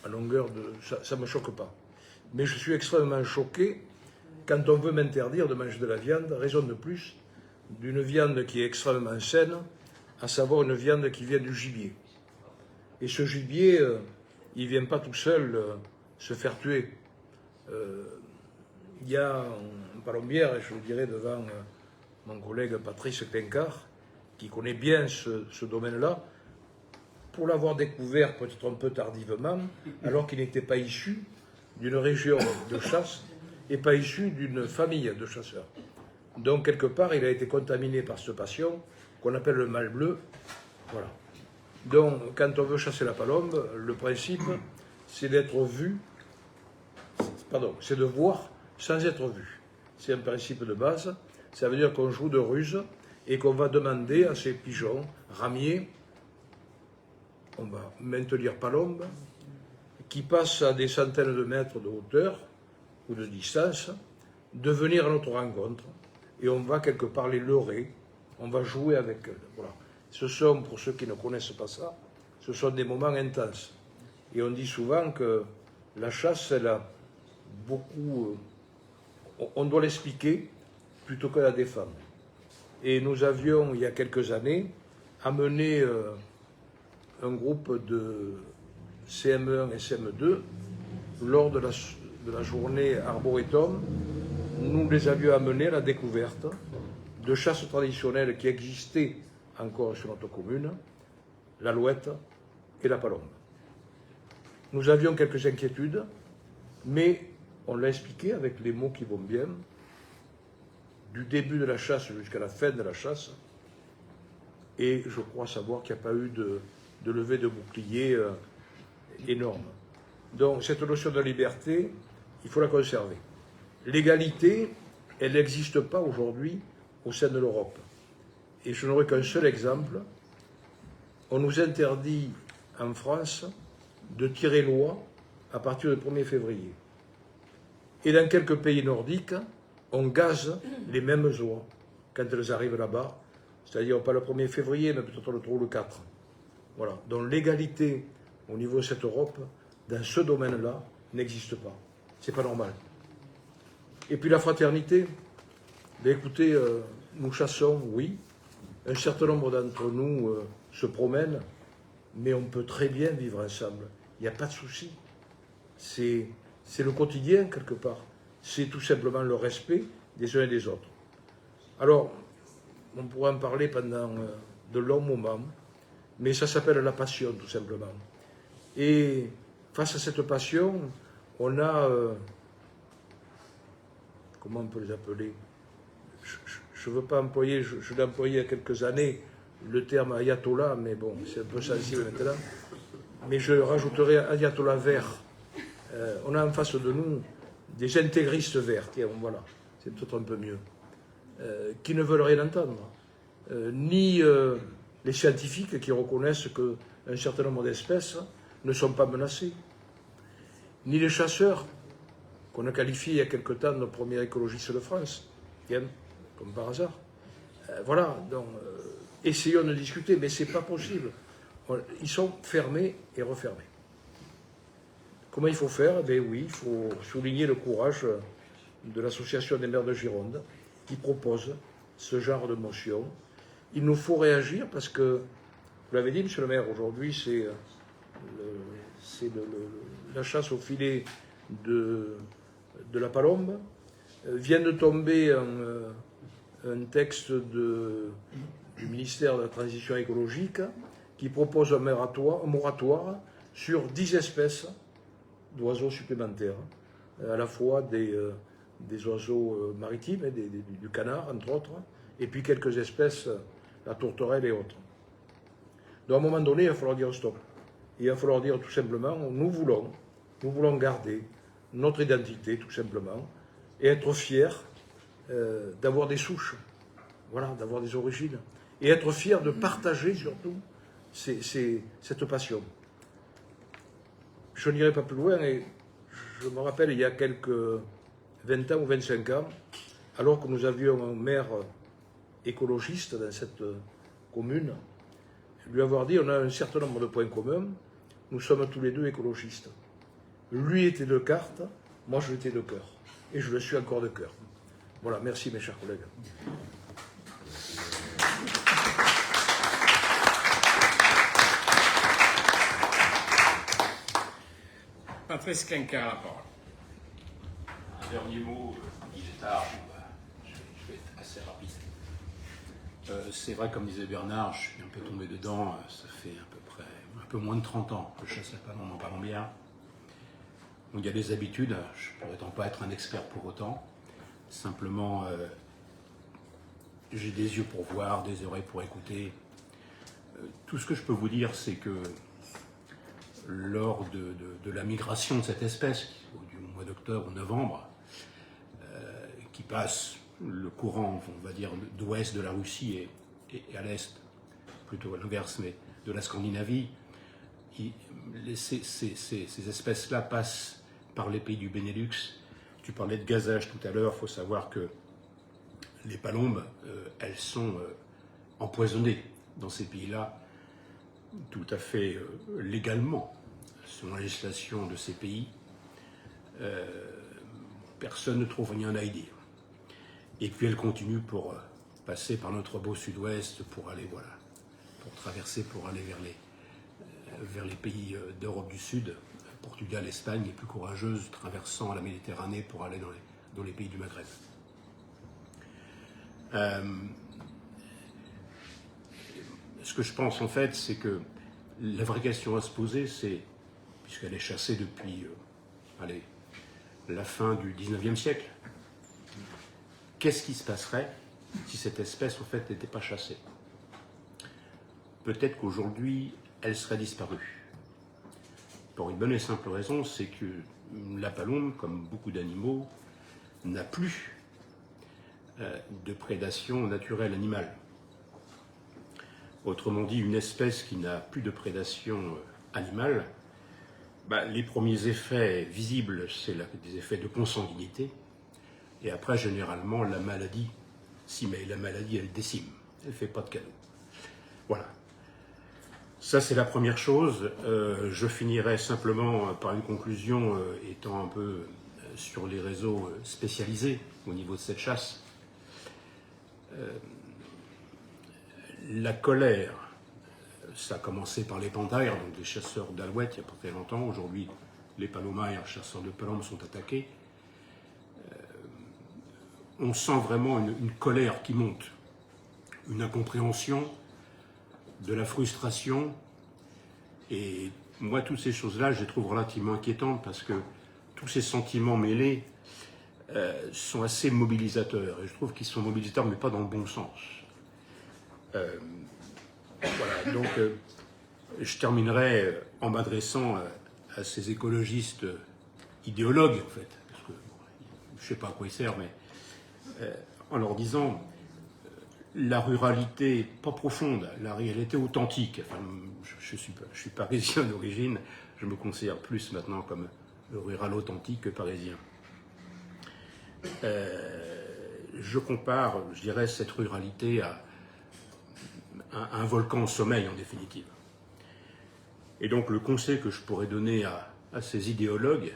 À longueur de... Ça ne me choque pas. Mais je suis extrêmement choqué quand on veut m'interdire de manger de la viande, raison de plus, d'une viande qui est extrêmement saine, à savoir une viande qui vient du gibier. Et ce gibier, il ne vient pas tout seul se faire tuer. Il y a en Palombière, et je le dirai devant mon collègue Patrice Clinquart, qui connaît bien ce domaine-là, pour l'avoir découvert peut-être un peu tardivement, alors qu'il n'était pas issu d'une région de chasse et pas issu d'une famille de chasseurs. Donc, quelque part, il a été contaminé par cette passion qu'on appelle le mâle bleu. Voilà. Donc, quand on veut chasser la palombe, le principe, c'est d'être vu, c'est de voir sans être vu. C'est un principe de base. Ça veut dire qu'on joue de ruse et qu'on va demander à ces pigeons ramiers, on va maintenir palombe, qui passent à des centaines de mètres de hauteur ou de distance, de venir à notre rencontre. Et on va quelque part les leurrer, on va jouer avec eux. Voilà. Ce sont, pour ceux qui ne connaissent pas ça, ce sont des moments intenses. Et on dit souvent que la chasse, elle a beaucoup... on doit l'expliquer plutôt que la défendre. Et nous avions, il y a quelques années, amené un groupe de CM1 et CM2 lors de la journée Arboretum. Nous les avions amenés à la découverte de chasses traditionnelles qui existaient encore sur notre commune, l'alouette et la palombe. Nous avions quelques inquiétudes, mais on l'a expliqué avec les mots qui vont bien, du début de la chasse jusqu'à la fin de la chasse, et je crois savoir qu'il n'y a pas eu de levée de bouclier énorme. Donc cette notion de liberté, il faut la conserver. L'égalité, elle n'existe pas aujourd'hui au sein de l'Europe. Et je n'aurai qu'un seul exemple. On nous interdit en France de tirer loi à partir du 1er février. Et dans quelques pays nordiques, on gaze les mêmes lois quand elles arrivent là-bas, c'est-à-dire pas le 1er février, mais peut-être le 3 ou le 4. Voilà. Donc l'égalité au niveau de cette Europe, dans ce domaine-là, n'existe pas. C'est pas normal. Et puis la fraternité, ben écoutez, nous chassons, oui. Un certain nombre d'entre nous se promènent, mais on peut très bien vivre ensemble. Il n'y a pas de souci. C'est le quotidien, quelque part. C'est tout simplement le respect des uns et des autres. Alors, on pourrait en parler pendant de longs moments, mais ça s'appelle la passion, tout simplement. Et face à cette passion, on a... comment on peut les appeler? Je ne veux pas employer, je l'ai employé il y a quelques années, le terme ayatollah, mais bon, c'est un peu sensible maintenant. Mais je rajouterai ayatollah vert. On a en face de nous des intégristes verts, tiens, voilà, c'est peut-être un peu mieux, qui ne veulent rien entendre. Ni les scientifiques qui reconnaissent qu'un certain nombre d'espèces ne sont pas menacées, ni les chasseurs, qu'on a qualifiés il y a quelque temps de premiers écologistes de France, tiens, comme par hasard. Voilà, donc essayons de discuter, mais ce n'est pas possible. Ils sont fermés et refermés. Comment il faut faire? Ben oui, il faut souligner le courage de l'Association des maires de Gironde qui propose ce genre de motion. Il nous faut réagir parce que, vous l'avez dit, monsieur le maire, aujourd'hui c'est la chasse au filet de la palombe. Vient de tomber un texte du ministère de la Transition écologique qui propose un moratoire sur 10 espèces d'oiseaux supplémentaires, à la fois des oiseaux maritimes, du canard entre autres, et puis quelques espèces, la tourterelle et autres. Donc à un moment donné, il va falloir dire stop. Il va falloir dire tout simplement, nous voulons garder notre identité tout simplement, et être fiers d'avoir des souches, voilà, d'avoir des origines, et être fiers de partager surtout cette passion. Je n'irai pas plus loin, et je me rappelle il y a quelques 20 ans ou 25 ans, alors que nous avions un maire écologiste dans cette commune, lui avoir dit on a un certain nombre de points communs, nous sommes tous les deux écologistes. Lui était de carte, moi je l'étais de cœur, et je le suis encore de cœur. Voilà, merci mes chers collègues. Patrice Clinquart, la parole. Un dernier mot, il est tard, je vais être assez rapide. C'est vrai, comme disait Bernard, je suis un peu tombé dedans, ça fait à peu près un peu moins de 30 ans que je chasse la palombe en palombière. Donc il y a des habitudes, je ne prétends pas être un expert pour autant, simplement j'ai des yeux pour voir, des oreilles pour écouter. Tout ce que je peux vous dire, c'est que lors de la migration de cette espèce, du mois d'octobre ou novembre, qui passe le courant, on va dire, d'ouest de la Russie et à l'est, plutôt à l'inverse, mais de la Scandinavie, ces espèces-là passent par les pays du Benelux. Tu parlais de gazage tout à l'heure, il faut savoir que les palombes, elles sont empoisonnées dans ces pays-là, tout à fait légalement, selon la législation de ces pays. Personne ne trouve rien à y dire. Et puis elles continuent pour passer par notre beau sud-ouest pour aller, voilà, pour traverser, pour aller vers les pays d'Europe du Sud, Portugal, Espagne, les plus courageuses, traversant la Méditerranée pour aller dans les pays du Maghreb. Ce que je pense en fait, c'est que la vraie question à se poser, c'est, puisqu'elle est chassée depuis la fin du 19e siècle, qu'est-ce qui se passerait si cette espèce en fait n'était pas chassée? peut-être qu'aujourd'hui, elle serait disparue. Pour une bonne et simple raison, c'est que la palombe, comme beaucoup d'animaux, n'a plus de prédation naturelle animale. Autrement dit, une espèce qui n'a plus de prédation animale, les premiers effets visibles, c'est des effets de consanguinité, et après, généralement, la maladie, mais la maladie, elle décime, elle ne fait pas de cadeau. Voilà. Ça, c'est la première chose. Je finirai simplement par une conclusion, étant un peu sur les réseaux spécialisés au niveau de cette chasse. La colère, ça a commencé par les panthères, donc des chasseurs d'alouettes il n'y a pas très longtemps. Aujourd'hui, les palomaires, chasseurs de palombes, sont attaqués. On sent vraiment une colère qui monte, une incompréhension, de la frustration. Et moi, toutes ces choses-là, je les trouve relativement inquiétantes parce que tous ces sentiments mêlés sont assez mobilisateurs. Et je trouve qu'ils sont mobilisateurs, mais pas dans le bon sens. Voilà, donc je terminerai en m'adressant à ces écologistes idéologues, en fait, parce que je ne sais pas à quoi ils servent, mais en leur disant la ruralité, pas profonde, la réalité authentique. Enfin, je suis parisien d'origine, je me considère plus maintenant comme rural authentique que parisien. Je compare, je dirais, cette ruralité à un volcan en sommeil, en définitive. Et donc, le conseil que je pourrais donner à ces idéologues,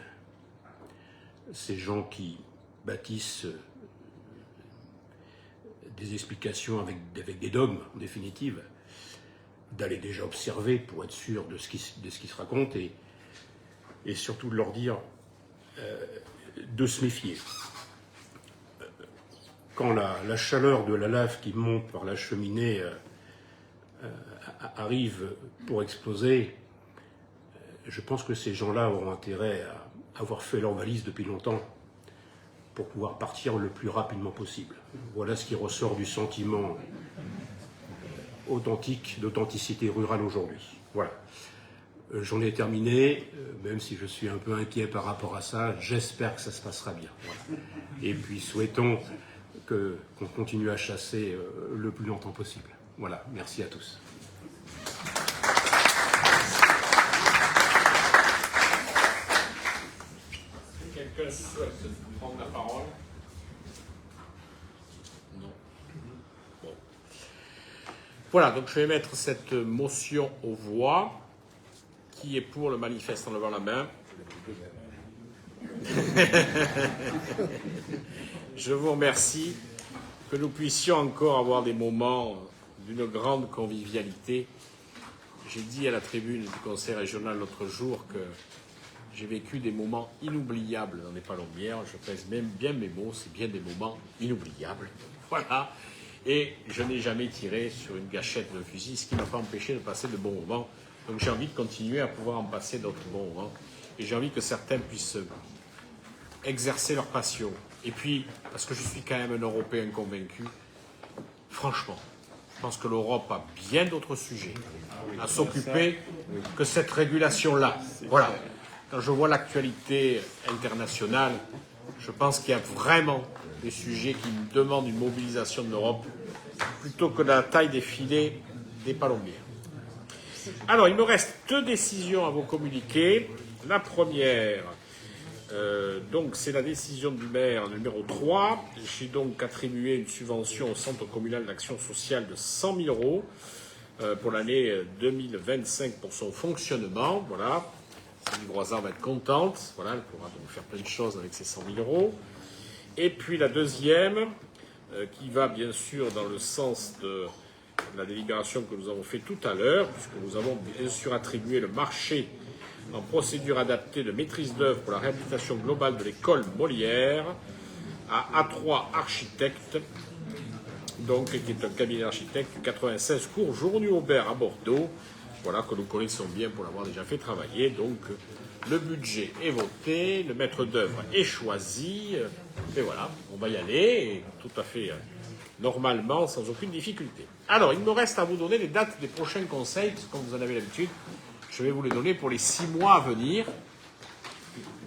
ces gens qui bâtissent des explications avec des dogmes, en définitive, d'aller déjà observer pour être sûr de ce qui se raconte et surtout de leur dire de se méfier. Quand la chaleur de la lave qui monte par la cheminée arrive pour exploser, je pense que ces gens-là auront intérêt à avoir fait leur valise depuis longtemps pour pouvoir partir le plus rapidement possible. Voilà ce qui ressort du sentiment authentique, d'authenticité rurale aujourd'hui. Voilà. J'en ai terminé, même si je suis un peu inquiet par rapport à ça, j'espère que ça se passera bien. Voilà. Et puis souhaitons qu'on continue à chasser le plus longtemps possible. Voilà, merci à tous. Quelqu'un souhaite prendre la parole? Non. Bon. Voilà, donc je vais mettre cette motion aux voix. Qui est pour le manifeste en levant la main? Je vous remercie. Que nous puissions encore avoir des moments d'une grande convivialité. J'ai dit à la tribune du conseil régional l'autre jour que j'ai vécu des moments inoubliables dans les palombières. Je pèse même bien mes mots, c'est bien des moments inoubliables. Voilà. Et je n'ai jamais tiré sur une gâchette de fusil, ce qui ne m'a pas empêché de passer de bons moments. Donc j'ai envie de continuer à pouvoir en passer d'autres bons moments. Et j'ai envie que certains puissent exercer leur passion. Et puis, parce que je suis quand même un Européen convaincu, franchement, je pense que l'Europe a bien d'autres sujets à s'occuper que cette régulation-là. Voilà. Quand je vois l'actualité internationale, je pense qu'il y a vraiment des sujets qui demandent une mobilisation de l'Europe plutôt que la taille des filets des palombières. Alors, il me reste 2 décisions à vous communiquer. La première, donc, c'est la décision du maire numéro 3. J'ai donc attribué une subvention au Centre communal d'action sociale de 100 000 € pour l'année 2025 pour son fonctionnement. Voilà. Sylvie Broissard va être contente. Voilà, elle pourra donc faire plein de choses avec ces 100 000 €. Et puis la deuxième, qui va bien sûr dans le sens de la délibération que nous avons fait tout à l'heure, puisque nous avons bien sûr attribué le marché en procédure adaptée de maîtrise d'œuvre pour la réhabilitation globale de l'école Molière à A3 Architectes, donc, qui est un cabinet d'architectes du 96 cours Journu-Aubert à Bordeaux, voilà, que nous connaissons bien pour l'avoir déjà fait travailler. Donc le budget est voté, le maître d'œuvre est choisi, et voilà, on va y aller, et tout à fait normalement sans aucune difficulté. Alors, il me reste à vous donner les dates des prochains conseils, parce que comme vous en avez l'habitude, je vais vous les donner pour les 6 mois à venir.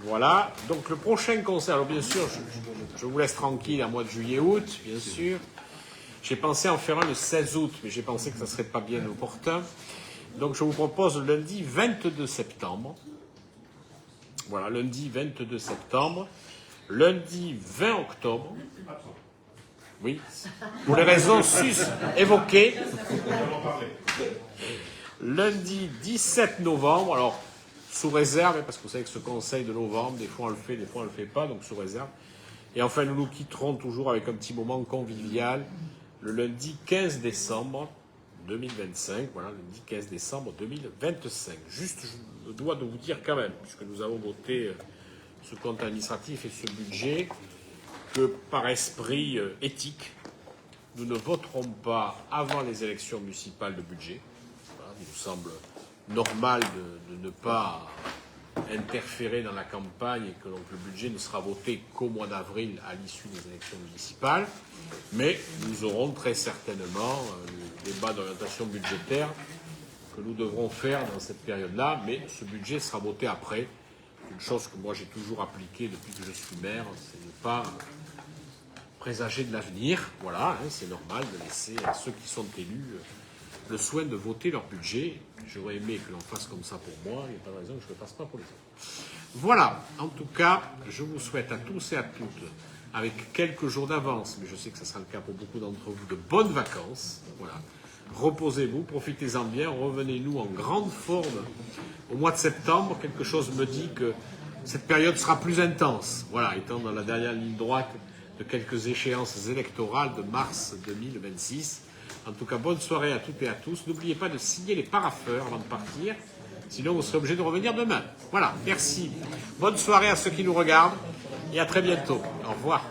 Voilà, donc le prochain conseil, alors bien sûr, je vous laisse tranquille à mois de juillet-août, bien sûr. J'ai pensé en faire un le 16 août, mais j'ai pensé que ça ne serait pas bien opportun. Donc je vous propose le lundi 22 septembre. Voilà, lundi 22 septembre. Lundi 20 octobre. Oui, pour les raisons évoquées. Lundi 17 novembre, alors sous réserve, parce que vous savez que ce conseil de novembre, des fois on le fait, des fois on ne le fait pas, donc sous réserve. Et enfin, nous nous quitterons toujours avec un petit moment convivial, le lundi 15 décembre 2025, voilà, le lundi 15 décembre 2025. Juste, je me dois de vous dire quand même, puisque nous avons voté ce compte administratif et ce budget, que par esprit éthique, nous ne voterons pas avant les élections municipales de budget. Voilà, il nous semble normal de ne pas interférer dans la campagne et que donc, le budget ne sera voté qu'au mois d'avril à l'issue des élections municipales. Mais nous aurons très certainement le débat d'orientation budgétaire que nous devrons faire dans cette période-là, mais ce budget sera voté après. Une chose que moi j'ai toujours appliquée depuis que je suis maire, c'est de ne pas présager de l'avenir. Voilà, hein, c'est normal de laisser à ceux qui sont élus le soin de voter leur budget. J'aurais aimé que l'on fasse comme ça pour moi, il n'y a pas de raison que je ne le fasse pas pour les autres. Voilà, en tout cas, je vous souhaite à tous et à toutes, avec quelques jours d'avance, mais je sais que ce sera le cas pour beaucoup d'entre vous, de bonnes vacances. Voilà. Reposez-vous, profitez-en bien, revenez-nous en grande forme au mois de septembre. Quelque chose me dit que cette période sera plus intense, voilà, étant dans la dernière ligne droite de quelques échéances électorales de mars 2026. En tout cas, bonne soirée à toutes et à tous. N'oubliez pas de signer les parapheurs avant de partir, sinon vous serez obligé de revenir demain. Voilà, merci. Bonne soirée à ceux qui nous regardent et à très bientôt. Au revoir.